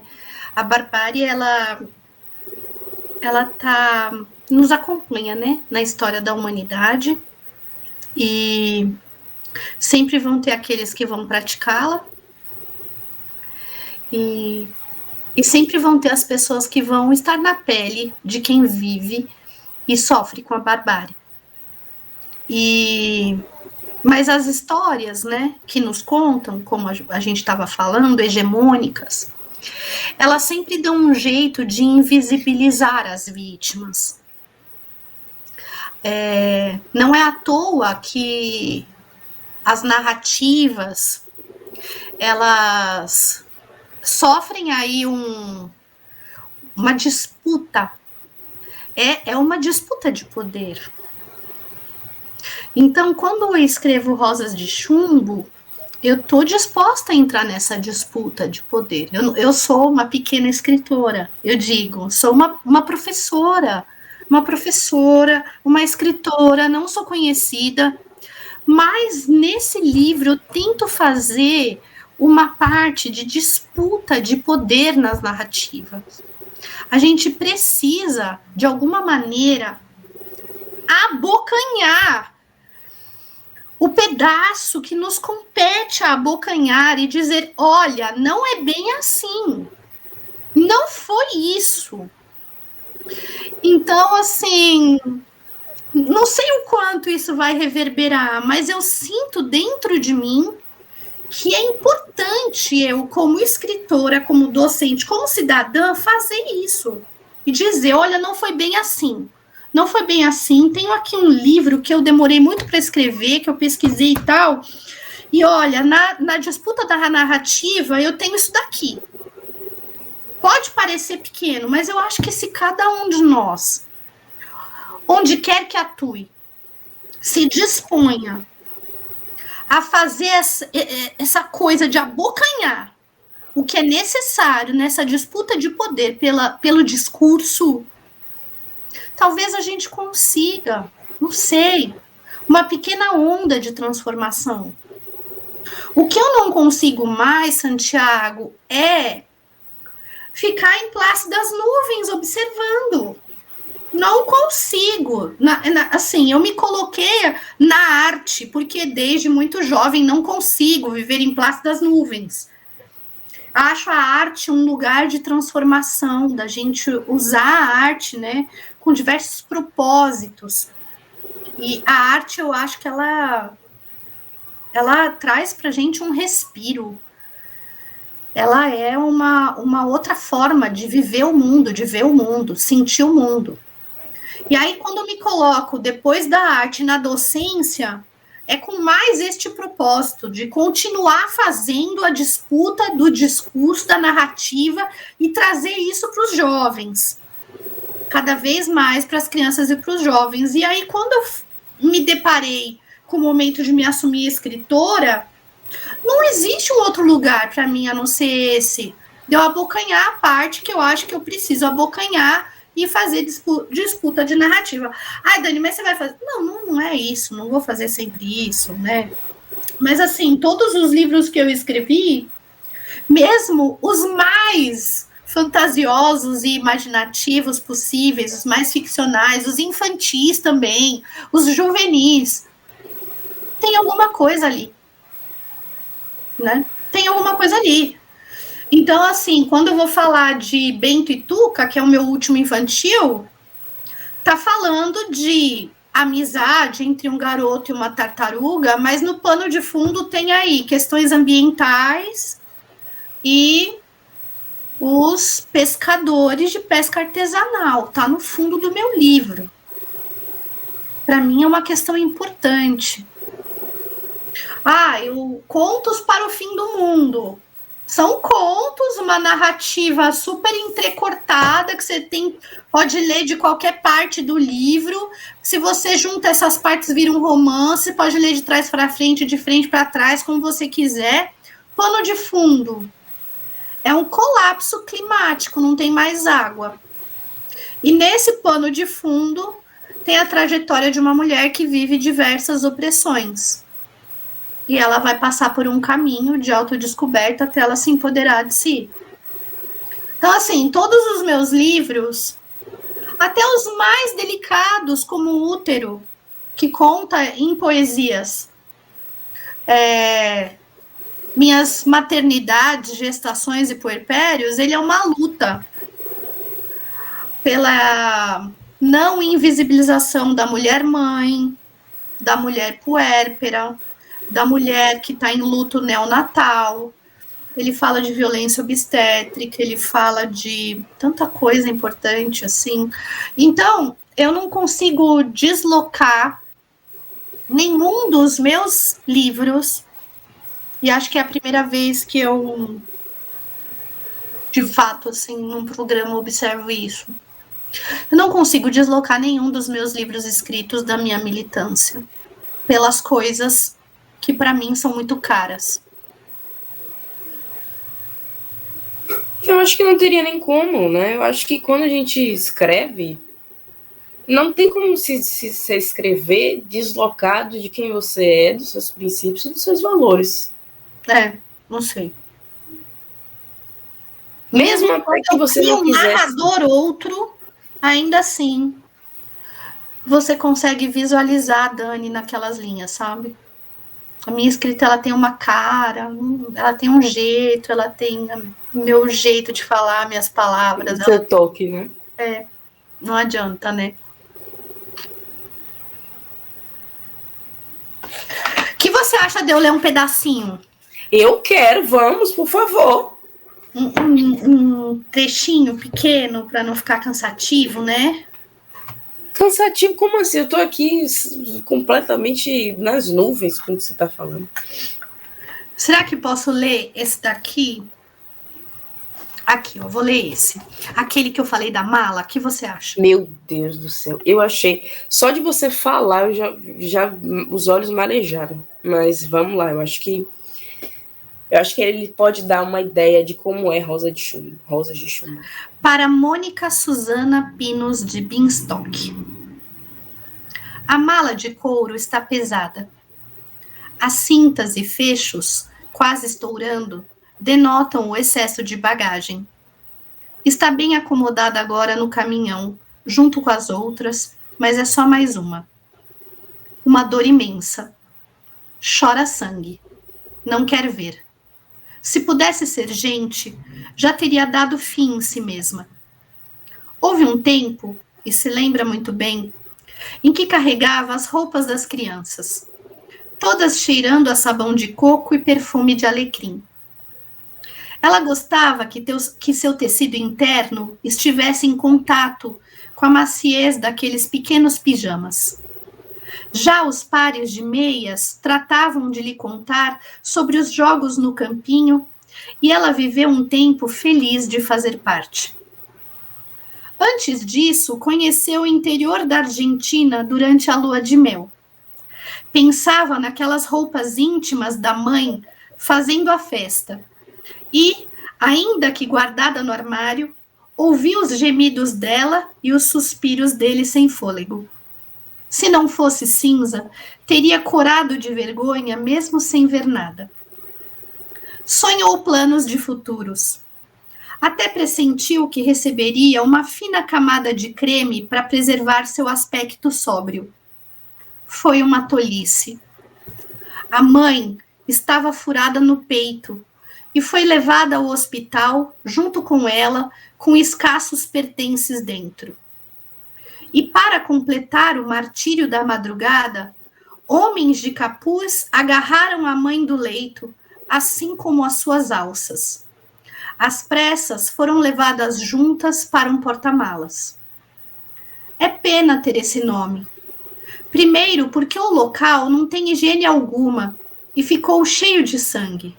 A barbárie, ela nos acompanha, né, na história da humanidade, e sempre vão ter aqueles que vão praticá-la, e sempre vão ter as pessoas que vão estar na pele de quem vive e sofre com a barbárie. Mas as histórias, né, que nos contam, como a gente estava falando, hegemônicas, elas sempre dão um jeito de invisibilizar as vítimas. Não é à toa que as narrativas, elas sofrem aí uma disputa. É uma disputa de poder. Então, quando eu escrevo Rosas de Chumbo, eu estou disposta a entrar nessa disputa de poder. Eu sou uma pequena escritora, eu digo, sou uma professora, uma escritora, não sou conhecida, mas nesse livro eu tento fazer uma parte de disputa de poder nas narrativas. A gente precisa, de alguma maneira, abocanhar o pedaço que nos compete a abocanhar e dizer, olha, não é bem assim. Não foi isso. Então, assim, não sei o quanto isso vai reverberar, mas eu sinto dentro de mim que é importante eu, como escritora, como docente, como cidadã, fazer isso. E dizer, olha, não foi bem assim. Não foi bem assim. Tenho aqui um livro que eu demorei muito para escrever, que eu pesquisei e tal. E olha, na disputa da narrativa, eu tenho isso daqui. Pode parecer pequeno, mas eu acho que se cada um de nós, onde quer que atue, se disponha a fazer essa coisa de abocanhar o que é necessário nessa disputa de poder pelo discurso, talvez a gente consiga, não sei, uma pequena onda de transformação. O que eu não consigo mais, Santiago, é ficar em Plácidas Nuvens observando. Não consigo. Assim, eu me coloquei na arte, porque desde muito jovem não consigo viver em Plácidas Nuvens. Acho a arte um lugar de transformação, da gente usar a arte, né, com diversos propósitos. E a arte, eu acho que ela traz pra gente um respiro. Ela é uma outra forma de viver o mundo, de ver o mundo, sentir o mundo. E aí, quando eu me coloco depois da arte na docência, é com mais este propósito de continuar fazendo a disputa do discurso, da narrativa e trazer isso para os jovens, cada vez mais para as crianças e para os jovens. E aí, quando eu me deparei com o momento de me assumir escritora, não existe um outro lugar para mim a não ser esse, de eu abocanhar a parte que eu acho que eu preciso abocanhar e fazer disputa de narrativa. Ai, Dani, mas você vai fazer... Não é isso, não vou fazer sempre isso, né? Mas, assim, todos os livros que eu escrevi, mesmo os mais fantasiosos e imaginativos possíveis, os mais ficcionais, os infantis também, os juvenis, tem alguma coisa ali, né? Tem alguma coisa ali. Então, assim, quando eu vou falar de Bento e Tuca, que é o meu último infantil, tá falando de amizade entre um garoto e uma tartaruga, mas no pano de fundo tem aí questões ambientais e os pescadores de pesca artesanal. Tá no fundo do meu livro. Para mim é uma questão importante. Contos para o fim do mundo. São contos, uma narrativa super entrecortada, que você pode ler de qualquer parte do livro. Se você junta essas partes, vira um romance, pode ler de trás para frente, de frente para trás, como você quiser. Pano de fundo. É um colapso climático, não tem mais água. E nesse pano de fundo tem a trajetória de uma mulher que vive diversas opressões. E ela vai passar por um caminho de autodescoberta até ela se empoderar de si. Então, assim, todos os meus livros, até os mais delicados, como o Útero, que conta em poesias minhas maternidades, gestações e puerpérios, ele é uma luta pela não invisibilização da mulher mãe, da mulher puérpera, da mulher que está em luto neonatal. Ele fala de violência obstétrica, ele fala de tanta coisa importante assim. Então, eu não consigo deslocar nenhum dos meus livros, e acho que é a primeira vez que eu, de fato, assim, num programa observo isso. Eu não consigo deslocar nenhum dos meus livros escritos da minha militância, pelas coisas que para mim são muito caras. Eu acho que não teria nem como, né? Eu acho que quando a gente escreve, não tem como se escrever deslocado de quem você é, dos seus princípios e dos seus valores. Não sei. Mesmo até que você não quisesse. Um narrador outro, ainda assim, você consegue visualizar a Dani naquelas linhas, sabe? A minha escrita, ela tem uma cara, ela tem um jeito, ela tem o meu jeito de falar, minhas palavras. Seu toque, né? Não adianta, né? O que você acha de eu ler um pedacinho? Eu quero, vamos, por favor. Um trechinho pequeno, para não ficar cansativo, né? Cansativo? Como assim? Eu tô aqui completamente nas nuvens com o que você tá falando. Será que posso ler esse daqui? Aqui, ó, vou ler esse. Aquele que eu falei da mala, o que você acha? Meu Deus do céu, eu achei... Só de você falar, eu já os olhos marejaram. Mas vamos lá, eu acho que ele pode dar uma ideia de como é Rosas de Chumbo. Para Mônica Suzana Pinos de Binstock. A mala de couro está pesada. As cintas e fechos, quase estourando, denotam o excesso de bagagem. Está bem acomodada agora no caminhão, junto com as outras, mas é só mais uma. Uma dor imensa. Chora sangue. Não quer ver. Se pudesse ser gente, já teria dado fim em si mesma. Houve um tempo, e se lembra muito bem, em que carregava as roupas das crianças, todas cheirando a sabão de coco e perfume de alecrim. Ela gostava que seu tecido interno estivesse em contato com a maciez daqueles pequenos pijamas. Já os pares de meias tratavam de lhe contar sobre os jogos no campinho e ela viveu um tempo feliz de fazer parte. Antes disso, conheceu o interior da Argentina durante a lua de mel. Pensava naquelas roupas íntimas da mãe fazendo a festa e, ainda que guardada no armário, ouvia os gemidos dela e os suspiros dele sem fôlego. Se não fosse cinza, teria corado de vergonha mesmo sem ver nada. Sonhou planos de futuros. Até pressentiu que receberia uma fina camada de creme para preservar seu aspecto sóbrio. Foi uma tolice. A mãe estava furada no peito e foi levada ao hospital junto com ela, com escassos pertences dentro. E para completar o martírio da madrugada, homens de capuz agarraram a mãe do leito, assim como as suas alças. As pressas foram levadas juntas para um porta-malas. É pena ter esse nome. Primeiro, porque o local não tem higiene alguma e ficou cheio de sangue.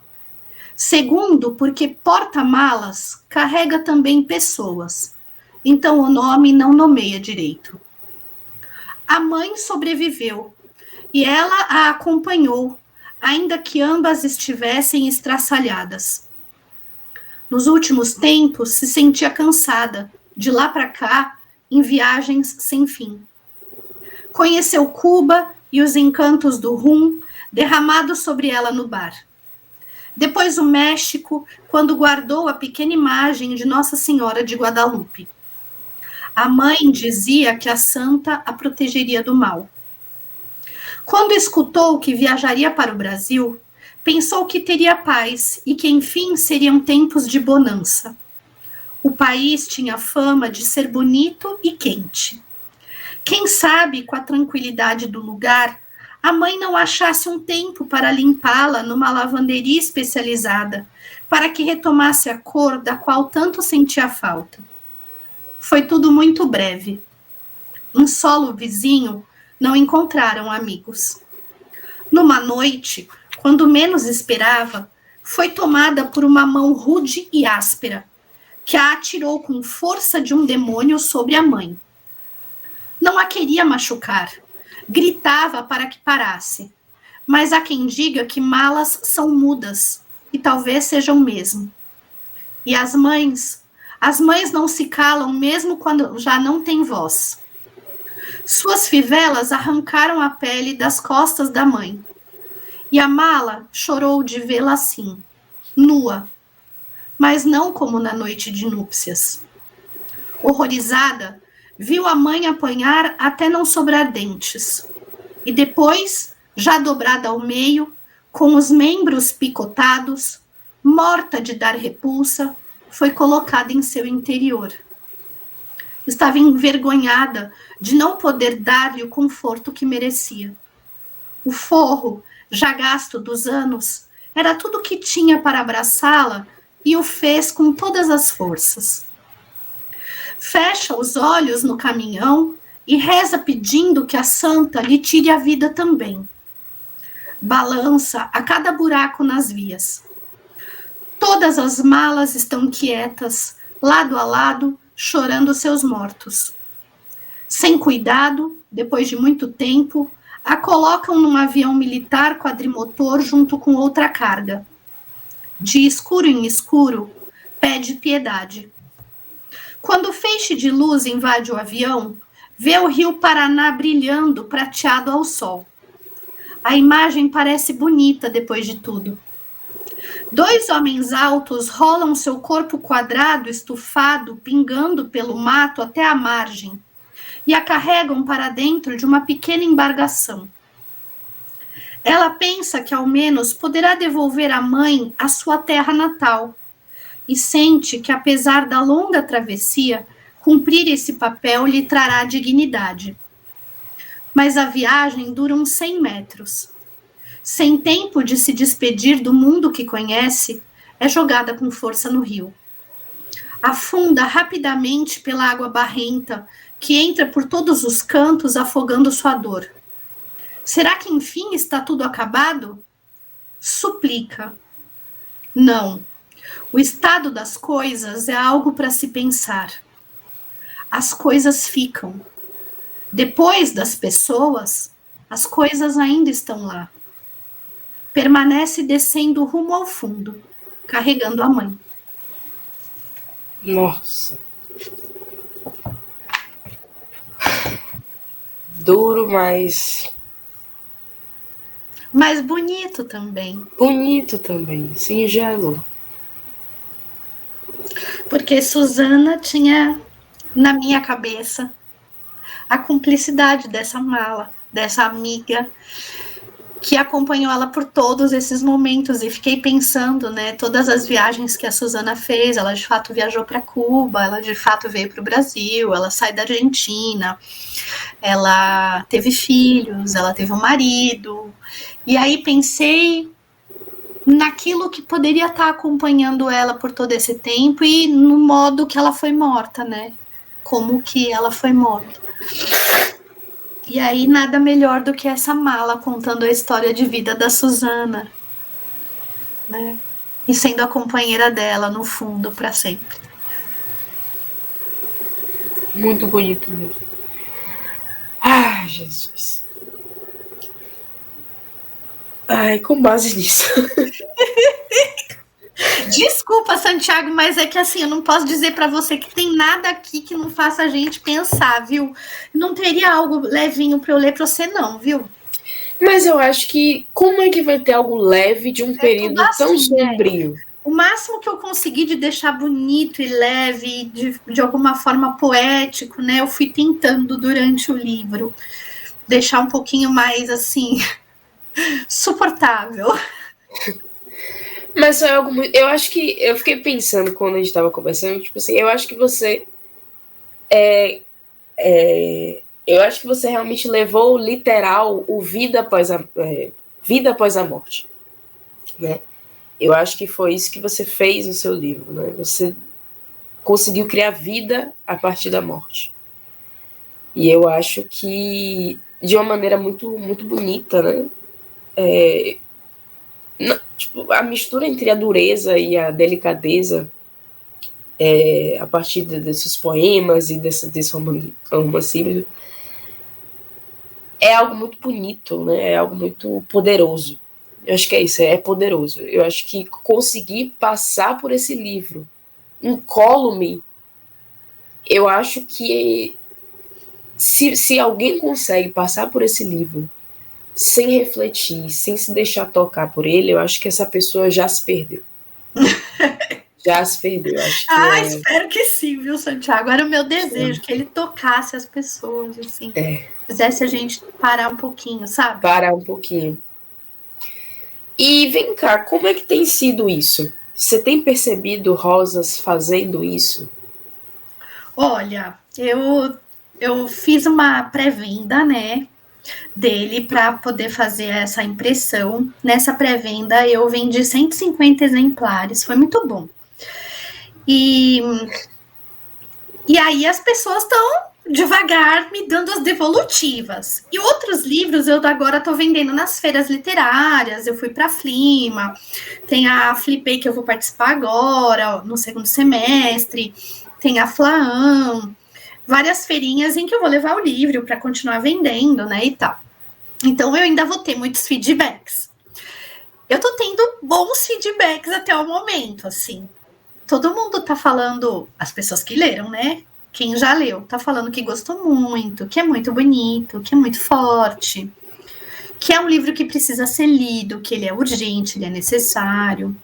Segundo, porque porta-malas carrega também pessoas. Então o nome não nomeia direito. A mãe sobreviveu e ela a acompanhou, ainda que ambas estivessem estraçalhadas. Nos últimos tempos, se sentia cansada, de lá para cá, em viagens sem fim. Conheceu Cuba e os encantos do rum derramados sobre ela no bar. Depois o México, quando guardou a pequena imagem de Nossa Senhora de Guadalupe. A mãe dizia que a santa a protegeria do mal. Quando escutou que viajaria para o Brasil, pensou que teria paz e que, enfim, seriam tempos de bonança. O país tinha fama de ser bonito e quente. Quem sabe, com a tranquilidade do lugar, a mãe não achasse um tempo para limpá-la numa lavanderia especializada, para que retomasse a cor da qual tanto sentia falta. Foi tudo muito breve. Em solo vizinho, não encontraram amigos. Numa noite, quando menos esperava, foi tomada por uma mão rude e áspera, que a atirou com força de um demônio sobre a mãe. Não a queria machucar, gritava para que parasse, mas há quem diga que malas são mudas, e talvez sejam mesmo. E as mães não se calam mesmo quando já não têm voz. Suas fivelas arrancaram a pele das costas da mãe. E a mala chorou de vê-la assim, nua, mas não como na noite de núpcias. Horrorizada, viu a mãe apanhar até não sobrar dentes. E depois, já dobrada ao meio, com os membros picotados, morta de dar repulsa, foi colocada em seu interior. Estava envergonhada de não poder dar-lhe o conforto que merecia. O forro, já gasto dos anos, era tudo o que tinha para abraçá-la e o fez com todas as forças. Fecha os olhos no caminhão e reza pedindo que a santa lhe tire a vida também. Balança a cada buraco nas vias. Todas as malas estão quietas, lado a lado, chorando seus mortos. Sem cuidado, depois de muito tempo, a colocam num avião militar quadrimotor junto com outra carga. De escuro em escuro, pede piedade. Quando o feixe de luz invade o avião, vê o rio Paraná brilhando prateado ao sol. A imagem parece bonita depois de tudo. 2 homens altos rolam seu corpo quadrado, estufado, pingando pelo mato até a margem, e a carregam para dentro de uma pequena embarcação. Ela pensa que ao menos poderá devolver à mãe a sua terra natal, e sente que, apesar da longa travessia, cumprir esse papel lhe trará dignidade. Mas a viagem dura uns 100 metros. Sem tempo de se despedir do mundo que conhece, é jogada com força no rio. Afunda rapidamente pela água barrenta, que entra por todos os cantos, afogando sua dor. Será que, enfim, está tudo acabado? Suplica. Não. O estado das coisas é algo para se pensar. As coisas ficam. Depois das pessoas, as coisas ainda estão lá. Permanece descendo rumo ao fundo, carregando a mãe. Nossa. Duro, mas bonito também. Bonito também, singelo. Porque Suzana tinha, na minha cabeça, a cumplicidade dessa mala, dessa amiga, que acompanhou ela por todos esses momentos, e fiquei pensando, né, todas as viagens que a Suzana fez, ela de fato viajou para Cuba, ela de fato veio para o Brasil, ela sai da Argentina, ela teve filhos, ela teve um marido, e aí pensei naquilo que poderia estar acompanhando ela por todo esse tempo e no modo que ela foi morta, né, como que ela foi morta. E aí, nada melhor do que essa mala contando a história de vida da Suzana, né? E sendo a companheira dela, no fundo, para sempre. Muito bonito mesmo. Ai, Jesus. Ai, com base nisso. Desculpa, Santiago, mas é que assim, eu não posso dizer para você que tem nada aqui que não faça a gente pensar, viu? Não teria algo levinho para eu ler para você, não, viu? Mas eu acho que como é que vai ter algo leve de um período assim, tão sombrio? Né? O máximo que eu consegui de deixar bonito e leve, de alguma forma poético, né? Eu fui tentando durante o livro deixar um pouquinho mais assim suportável. Mas foi algo muito. Eu acho que. Eu fiquei pensando quando a gente estava conversando, tipo assim, eu acho que você. Eu acho que você realmente levou literal o vida após a morte. Né? Eu acho que foi isso que você fez no seu livro. Né? Você conseguiu criar vida a partir da morte. E eu acho que de uma maneira muito, muito bonita, né? Tipo, a mistura entre a dureza e a delicadeza, a partir desses poemas e desse romance híbrido, é algo muito bonito, né? É algo muito poderoso. Eu acho que é isso, é poderoso. Eu acho que conseguir passar por esse livro incólume, eu acho que se alguém consegue passar por esse livro sem refletir, sem se deixar tocar por ele, eu acho que essa pessoa já se perdeu. Já se perdeu, acho que espero que sim, viu, Santiago? Era o meu desejo, que ele tocasse as pessoas, assim. Fizesse a gente parar um pouquinho, sabe? Parar um pouquinho. E vem cá, como é que tem sido isso? Você tem percebido Rosas fazendo isso? Olha, eu fiz uma pré-venda, né, dele para poder fazer essa impressão. Nessa pré-venda eu vendi 150 exemplares, foi muito bom. E aí as pessoas estão devagar me dando as devolutivas. E outros livros eu agora estou vendendo nas feiras literárias, eu fui para a Flima, tem a Flipei que eu vou participar agora, no segundo semestre, tem a Flaam, várias feirinhas em que eu vou levar o livro para continuar vendendo, né, e tal. Então eu ainda vou ter muitos feedbacks. Eu tô tendo bons feedbacks até o momento, assim. Todo mundo tá falando, as pessoas que leram, né? Quem já leu, tá falando que gostou muito, que é muito bonito, que é muito forte, que é um livro que precisa ser lido, que ele é urgente, ele é necessário.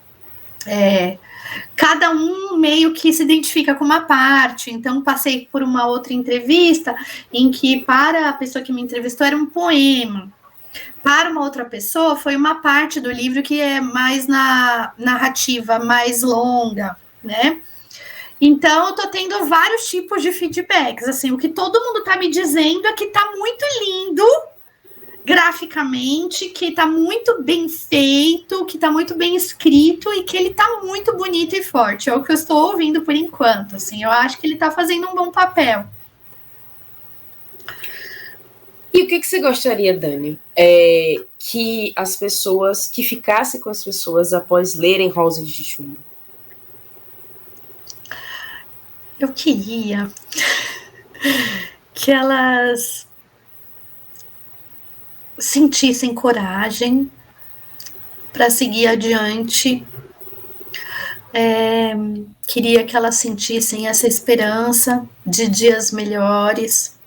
Cada um meio que se identifica com uma parte. Então, passei por uma outra entrevista em que, para a pessoa que me entrevistou, era um poema. Para uma outra pessoa, foi uma parte do livro que é mais na narrativa, mais longa, né? Então, eu tô tendo vários tipos de feedbacks. Assim, o que todo mundo tá me dizendo é que tá muito lindo graficamente, que tá muito bem feito, que tá muito bem escrito e que ele tá muito bonito e forte. É o que eu estou ouvindo por enquanto, assim. Eu acho que ele tá fazendo um bom papel. E o que você gostaria, Dani? Que as pessoas, que ficasse com as pessoas após lerem Rosas de Chumbo? Eu queria que elas sentissem coragem para seguir adiante. Queria que elas sentissem essa esperança de dias melhores.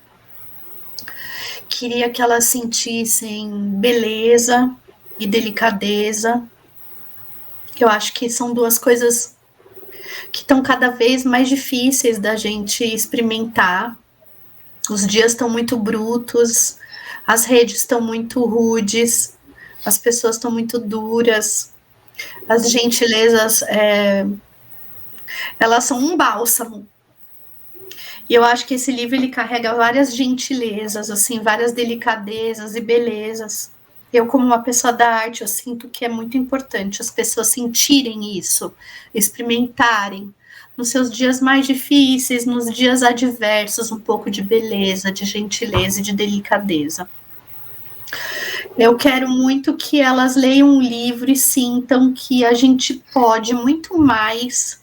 Queria que elas sentissem beleza e delicadeza, que eu acho que são duas coisas que estão cada vez mais difíceis da gente experimentar. Os dias estão muito brutos, as redes estão muito rudes, as pessoas estão muito duras, as gentilezas, elas são um bálsamo. E eu acho que esse livro ele carrega várias gentilezas, assim, várias delicadezas e belezas. Eu, como uma pessoa da arte, eu sinto que é muito importante as pessoas sentirem isso, experimentarem nos seus dias mais difíceis, nos dias adversos, um pouco de beleza, de gentileza e de delicadeza. Eu quero muito que elas leiam um livro e sintam que a gente pode muito mais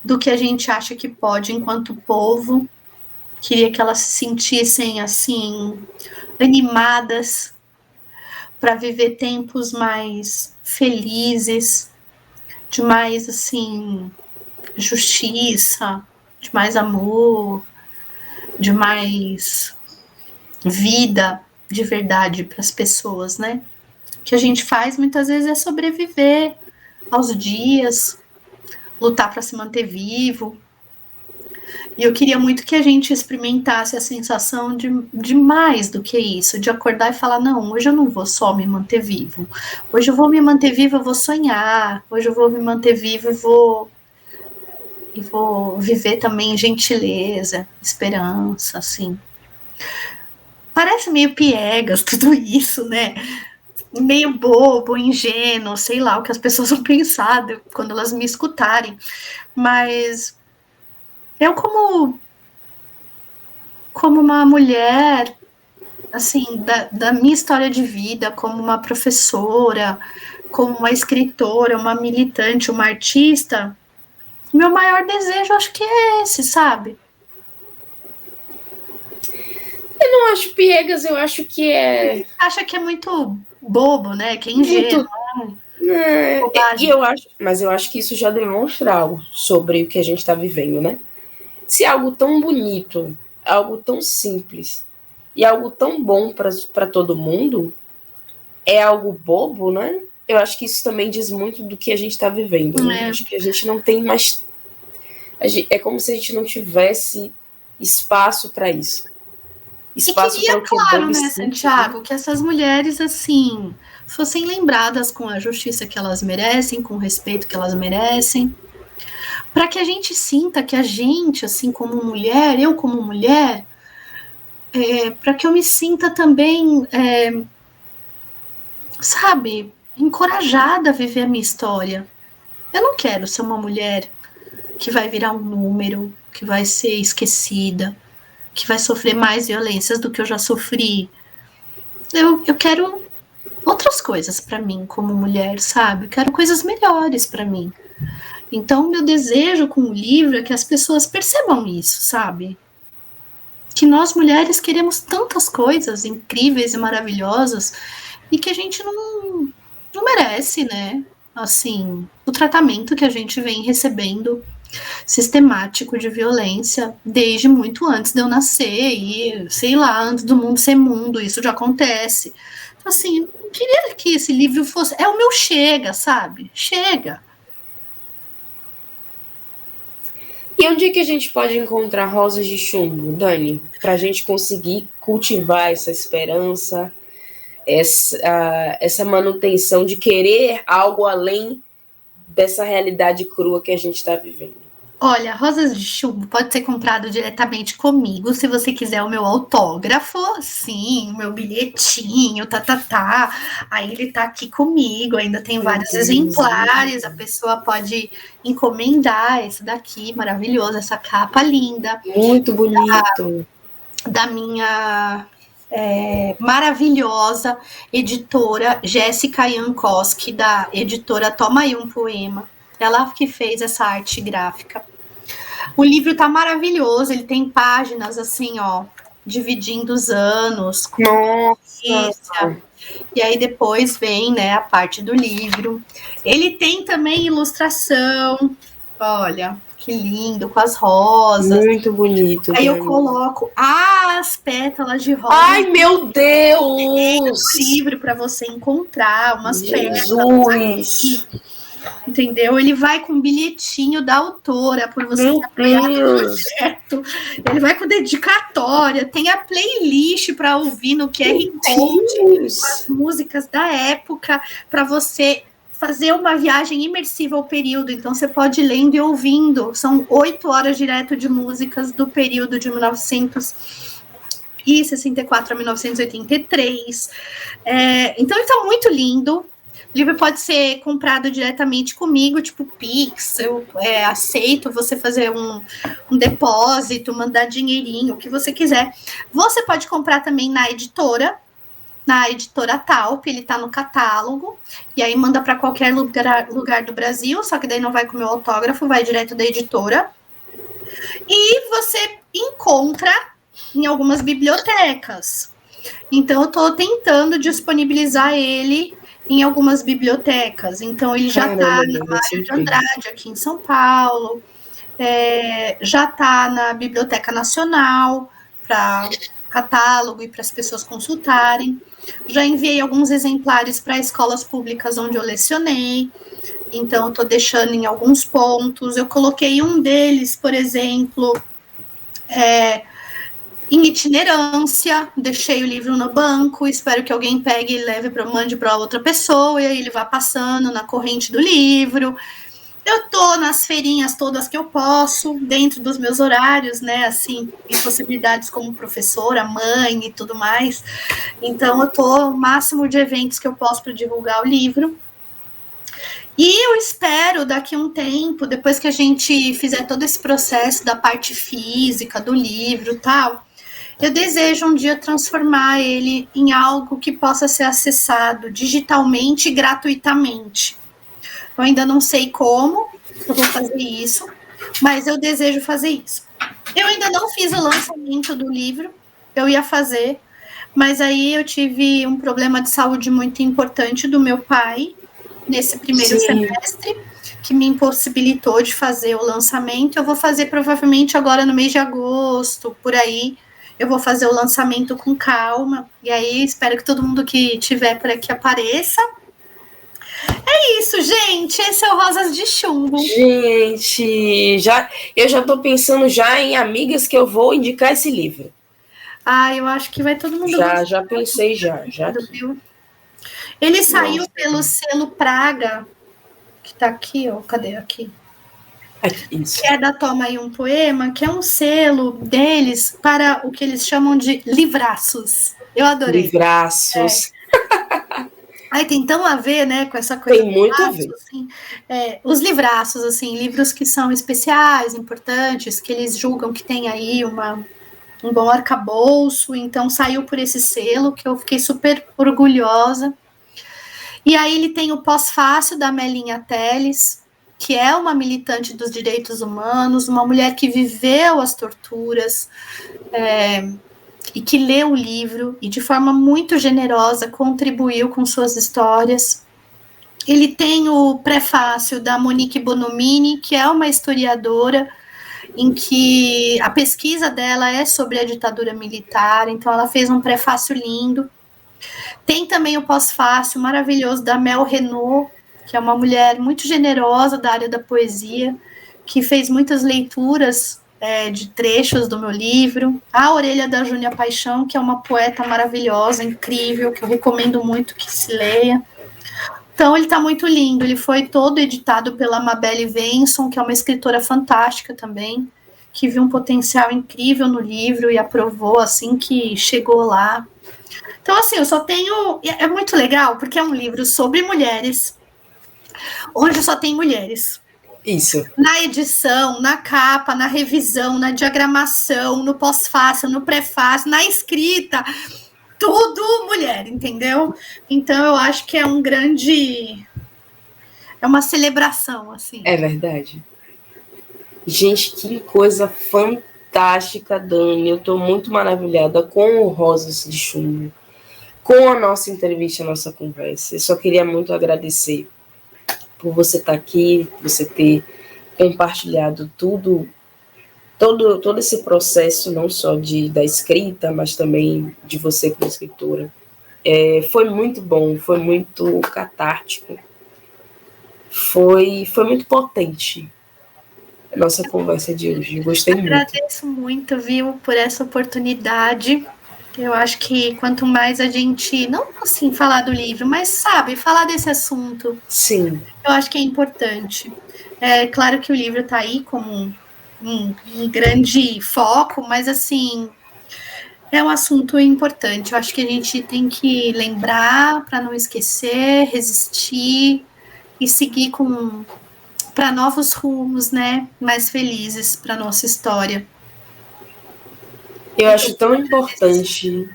do que a gente acha que pode enquanto povo. Queria que elas se sentissem, assim, animadas para viver tempos mais felizes, de mais, assim, justiça, de mais amor, de mais vida de verdade para as pessoas, né? O que a gente faz muitas vezes é sobreviver aos dias, lutar para se manter vivo. E eu queria muito que a gente experimentasse a sensação de mais do que isso, de acordar e falar, não, hoje eu não vou só me manter vivo. Hoje eu vou me manter vivo, eu vou sonhar. Hoje eu vou me manter vivo e vou viver também gentileza, esperança, assim. Parece meio piegas tudo isso, né? Meio bobo, ingênuo, sei lá o que as pessoas vão pensar quando elas me escutarem. Mas eu, como uma mulher assim, da minha história de vida como uma professora, como uma escritora, uma militante, uma artista, meu maior desejo acho que é esse, sabe? Eu não acho piegas, eu acho que é... Acha que é muito bobo, né? Que é ingênuo. E eu acho que isso já demonstra algo sobre o que a gente está vivendo, né? Se algo tão bonito, algo tão simples e algo tão bom para todo mundo é algo bobo, né? Eu acho que isso também diz muito do que a gente está vivendo, né? Acho que a gente não tem mais... É como se a gente não tivesse espaço para isso. Espaço e queria, claro, né, simples, Santiago, que essas mulheres, assim, fossem lembradas com a justiça que elas merecem, com o respeito que elas merecem, para que a gente sinta que a gente, assim, como mulher, eu como mulher, para que eu me sinta também, sabe, encorajada a viver a minha história. Eu não quero ser uma mulher que vai virar um número, que vai ser esquecida, que vai sofrer mais violências do que eu já sofri. Eu quero outras coisas para mim como mulher, sabe? Eu quero coisas melhores para mim. Então, meu desejo com o livro é que as pessoas percebam isso, sabe? Que nós mulheres queremos tantas coisas incríveis e maravilhosas e que a gente não merece, né? Assim, o tratamento que a gente vem recebendo sistemático de violência desde muito antes de eu nascer e, sei lá, antes do mundo ser mundo, isso já acontece. Então, assim, eu queria que esse livro fosse... É o meu chega, sabe? Chega. E onde é que a gente pode encontrar rosas de chumbo, Dani? Para a gente conseguir cultivar essa esperança, essa manutenção de querer algo além dessa realidade crua que a gente está vivendo. Olha, Rosas de Chumbo pode ser comprado diretamente comigo, se você quiser o meu autógrafo, sim, o meu bilhetinho, Aí ele tá aqui comigo, ainda tem vários exemplares, a pessoa pode encomendar esse daqui, maravilhoso, essa capa linda. Muito bonito. Da minha maravilhosa editora Jéssica Jankowski, da editora Toma aí um Poema. Ela que fez essa arte gráfica. O livro tá maravilhoso, ele tem páginas assim, ó, dividindo os anos. Nossa! E aí depois vem, né, a parte do livro. Ele tem também ilustração, olha, que lindo, com as rosas. Muito bonito. Aí eu coloco as pétalas de rosa. Ai, meu Deus! No livro para você encontrar umas Jesus. pétalas. Entendeu? Ele vai com um bilhetinho da autora por você apoiar o projeto. Ele vai com dedicatória, tem a playlist para ouvir no QR Code com as músicas da época para você fazer uma viagem imersiva ao período. Então você pode ir lendo e ouvindo. São 8 horas direto de músicas do período de 1964 a 1983. Então ele está muito lindo. O livro pode ser comprado diretamente comigo, tipo Pix, eu aceito você fazer um depósito, mandar dinheirinho, o que você quiser. Você pode comprar também na editora Talp, ele tá no catálogo, e aí manda para qualquer lugar do Brasil, só que daí não vai com o meu autógrafo, vai direto da editora. E você encontra em algumas bibliotecas. Então eu tô tentando disponibilizar ele em algumas bibliotecas. Então, ele já está na Mário de Andrade, aqui em São Paulo, já está na Biblioteca Nacional, para catálogo e para as pessoas consultarem. Já enviei alguns exemplares para escolas públicas onde eu lecionei, então estou deixando em alguns pontos. Eu coloquei um deles, por exemplo, em itinerância, deixei o livro no banco, espero que alguém pegue e mande para outra pessoa, e aí ele vai passando na corrente do livro. Eu tô nas feirinhas todas que eu posso, dentro dos meus horários, né, assim, e possibilidades como professora, mãe e tudo mais. Então eu tô no máximo de eventos que eu posso para divulgar o livro. E eu espero, daqui a um tempo, depois que a gente fizer todo esse processo da parte física do livro e tal, Eu desejo um dia transformar ele em algo que possa ser acessado digitalmente e gratuitamente. Eu ainda não sei como eu vou fazer isso, mas eu desejo fazer isso. Eu ainda não fiz o lançamento do livro, eu ia fazer, mas aí eu tive um problema de saúde muito importante do meu pai nesse primeiro semestre, que me impossibilitou de fazer o lançamento. Eu vou fazer provavelmente agora no mês de agosto, por aí. Eu vou fazer o lançamento com calma. E aí espero que todo mundo que tiver por aqui apareça. É isso, gente. Esse é o Rosas de Chumbo. Gente, eu já tô pensando já em amigas que eu vou indicar esse livro. Eu acho que vai todo mundo já pensei já. Viu? Ele saiu pelo selo Praga, que tá aqui, ó. Cadê? Aqui. Isso. Que é da Toma aí um Poema, que é um selo deles para o que eles chamam de livraços. Eu adorei. Livraços. Aí tem tão a ver, né, com essa coisa. Tem muito a ver. Assim, os livraços, assim, livros que são especiais, importantes, que eles julgam que tem aí um bom arcabouço. Então saiu por esse selo, que eu fiquei super orgulhosa. E aí ele tem o Pós-Fácil da Melinha Teles, que é uma militante dos direitos humanos, uma mulher que viveu as torturas, e que leu o livro e de forma muito generosa contribuiu com suas histórias. Ele tem o prefácio da Monique Bonomini, que é uma historiadora em que a pesquisa dela é sobre a ditadura militar, então ela fez um prefácio lindo. Tem também o pós-fácio maravilhoso da Mel Renault, que é uma mulher muito generosa da área da poesia, que fez muitas leituras de trechos do meu livro. A Orelha da Júnia Paixão, que é uma poeta maravilhosa, incrível, que eu recomendo muito que se leia. Então, ele está muito lindo. Ele foi todo editado pela Mabelle Venson, que é uma escritora fantástica também, que viu um potencial incrível no livro e aprovou assim que chegou lá. Então, assim, eu só tenho... É muito legal, porque é um livro sobre mulheres, onde só tem mulheres. Isso. Na edição, na capa, na revisão, na diagramação, no pós-fácil, no prefácio, na escrita, tudo mulher, entendeu? Então, eu acho que é um grande... É uma celebração, assim. É verdade. Gente, que coisa fantástica, Dani. Eu estou muito maravilhada com o Rosas de Chumbo, com a nossa entrevista, a nossa conversa. Eu só queria muito agradecer por você estar aqui, por você ter compartilhado todo esse processo, não só da escrita, mas também de você como escritora. Foi muito bom, foi muito catártico, foi muito potente a nossa conversa de hoje. Gostei muito. Agradeço muito, viu, por essa oportunidade. Eu acho que quanto mais a gente, não assim falar do livro, mas sabe, falar desse assunto. Sim. Eu acho que é importante. É claro que o livro está aí como um grande foco, mas assim, é um assunto importante. Eu acho que a gente tem que lembrar para não esquecer, resistir e seguir para novos rumos, né? Mais felizes para nossa história. Eu acho tão importante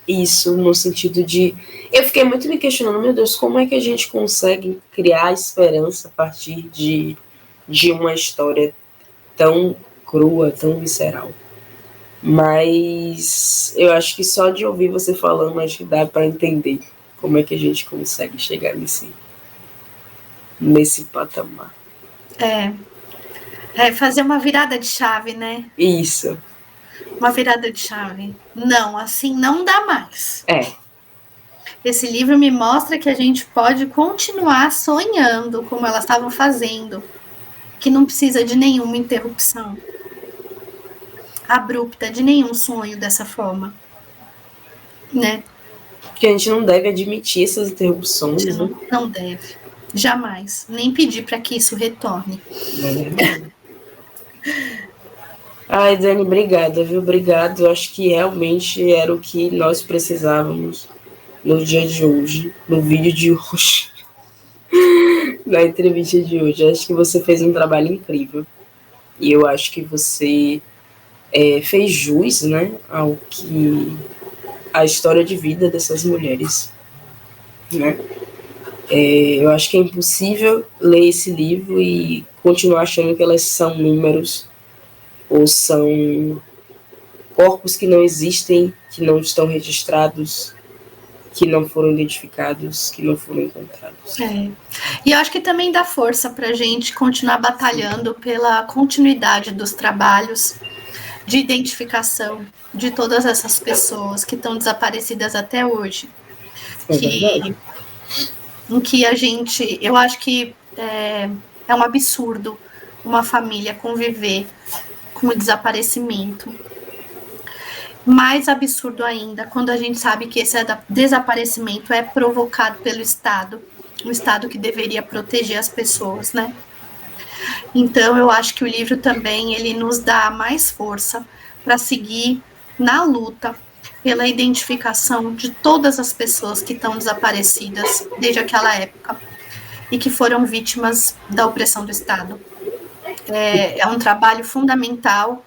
isso, no sentido de... Eu fiquei muito me questionando, meu Deus, como é que a gente consegue criar esperança a partir de uma história tão crua, tão visceral? Mas eu acho que só de ouvir você falando, acho que dá para entender como é que a gente consegue chegar nesse patamar. Fazer uma virada de chave, né? Isso. Uma virada de chave. Não, assim não dá mais. Esse livro me mostra que a gente pode continuar sonhando como elas estavam fazendo, que não precisa de nenhuma interrupção abrupta, de nenhum sonho dessa forma, né? Porque a gente não deve admitir essas interrupções, né? Não deve, jamais, nem pedir para que isso retorne. Não é verdade. Ai, Dani, obrigada, viu? Obrigado. Eu acho que realmente era o que nós precisávamos no dia de hoje, no vídeo de hoje, na entrevista de hoje. Eu acho que você fez um trabalho incrível. E eu acho que você fez jus, né, ao que a história de vida dessas mulheres, né? Eu acho que é impossível ler esse livro e continuar achando que elas são números ou são corpos que não existem, que não estão registrados, que não foram identificados, que não foram encontrados. E eu acho que também dá força para a gente continuar batalhando pela continuidade dos trabalhos de identificação de todas essas pessoas que estão desaparecidas até hoje. Em que a gente, eu acho que é um absurdo uma família conviver com o desaparecimento. Mais absurdo ainda quando a gente sabe que esse desaparecimento é provocado pelo Estado, um Estado que deveria proteger as pessoas, né? Então, eu acho que o livro também, ele nos dá mais força para seguir na luta pela identificação de todas as pessoas que estão desaparecidas desde aquela época e que foram vítimas da opressão do Estado. É um trabalho fundamental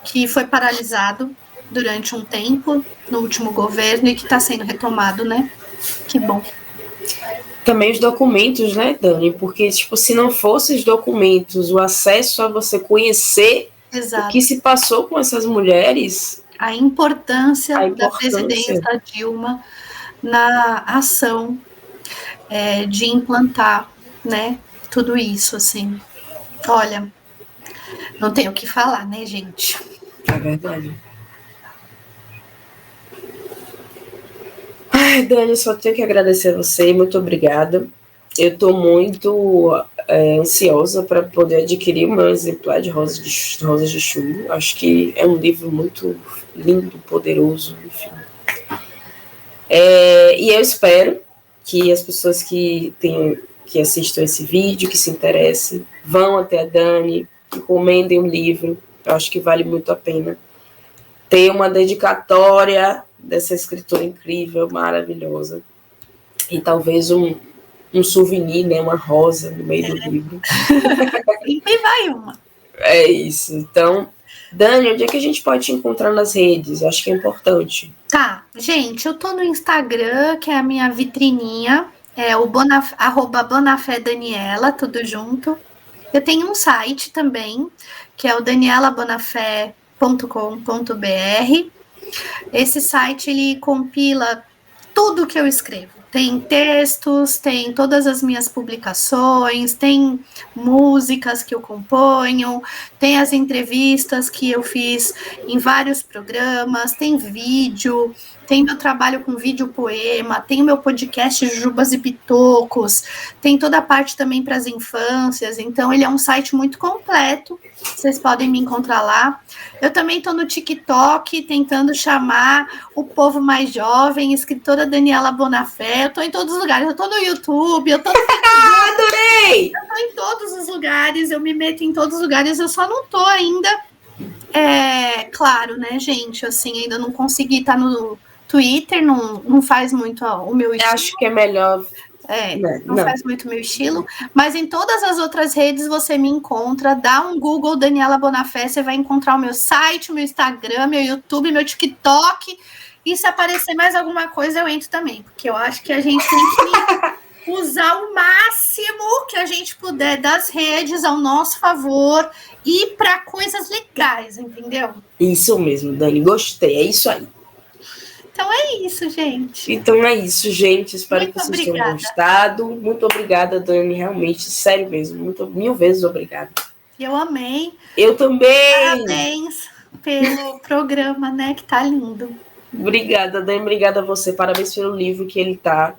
que foi paralisado durante um tempo no último governo e que está sendo retomado, né? Que bom. Também os documentos, né, Dani? Porque, tipo, se não fossem os documentos, o acesso a você conhecer o que se passou com essas mulheres... A importância da presidenta Dilma na ação de implantar, né, tudo isso, assim. Olha, não tenho o que falar, né, gente? É verdade. Ai, Dani, só tenho que agradecer a você, muito obrigada. Eu estou muito ansiosa para poder adquirir o meu exemplar de Rosas de Chumbo. Acho que é um livro muito lindo, poderoso, enfim. E eu espero que as pessoas que assistam esse vídeo, que se interessem, vão até a Dani, encomendem o livro. Eu acho que vale muito a pena. Ter uma dedicatória dessa escritora incrível, maravilhosa. E talvez um souvenir, né, uma rosa no meio do livro. E vai uma. É isso. Então, Dani, onde é que a gente pode te encontrar nas redes? Eu acho que é importante. Tá, gente, eu tô no Instagram, que é a minha vitrininha, é o @Bonafé Daniela, tudo junto. Eu tenho um site também, que é o danielabonafé.com.br. Esse site, ele compila tudo que eu escrevo. Tem textos, tem todas as minhas publicações, tem músicas que eu componho, tem as entrevistas que eu fiz em vários programas, tem vídeo, tem meu trabalho com vídeo poema, tem meu podcast Jubas e Pitocos, tem toda a parte também para as infâncias. Então, ele é um site muito completo, vocês podem me encontrar lá. Eu também estou no TikTok, tentando chamar o povo mais jovem, escritora Daniela Bonafé. Eu estou em todos os lugares, eu estou no YouTube, eu estou no adorei! Eu estou em todos os lugares, eu me meto em todos os lugares, eu só não estou ainda, claro, né, gente, assim, ainda não consegui estar no Twitter, não faz muito o meu estilo. Eu acho que é melhor... Não faz muito meu estilo, mas em todas as outras redes você me encontra, dá um Google Daniela Bonafé, você vai encontrar o meu site, o meu Instagram, meu YouTube, meu TikTok, e se aparecer mais alguma coisa eu entro também, porque eu acho que a gente tem que usar o máximo que a gente puder das redes ao nosso favor e para coisas legais, entendeu? Isso mesmo, Dani, gostei, é isso aí. Então é isso, gente. Então é isso, gente. Espero que vocês tenham gostado. Muito obrigada, Dani. Realmente, sério mesmo. 1000 vezes obrigada. Eu amei. Eu também. Parabéns pelo programa, né? Que tá lindo. Obrigada, Dani. Obrigada a você. Parabéns pelo livro, que ele tá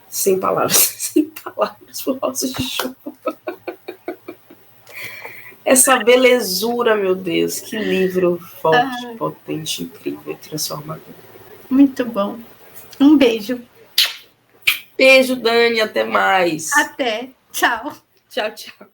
sem palavras. Sem palavras por Rosas de Chumbo. Essa belezura, meu Deus, que livro forte, potente, incrível, transformador. Muito bom. Um beijo. Beijo, Dani, até mais. Até. Tchau. Tchau, tchau.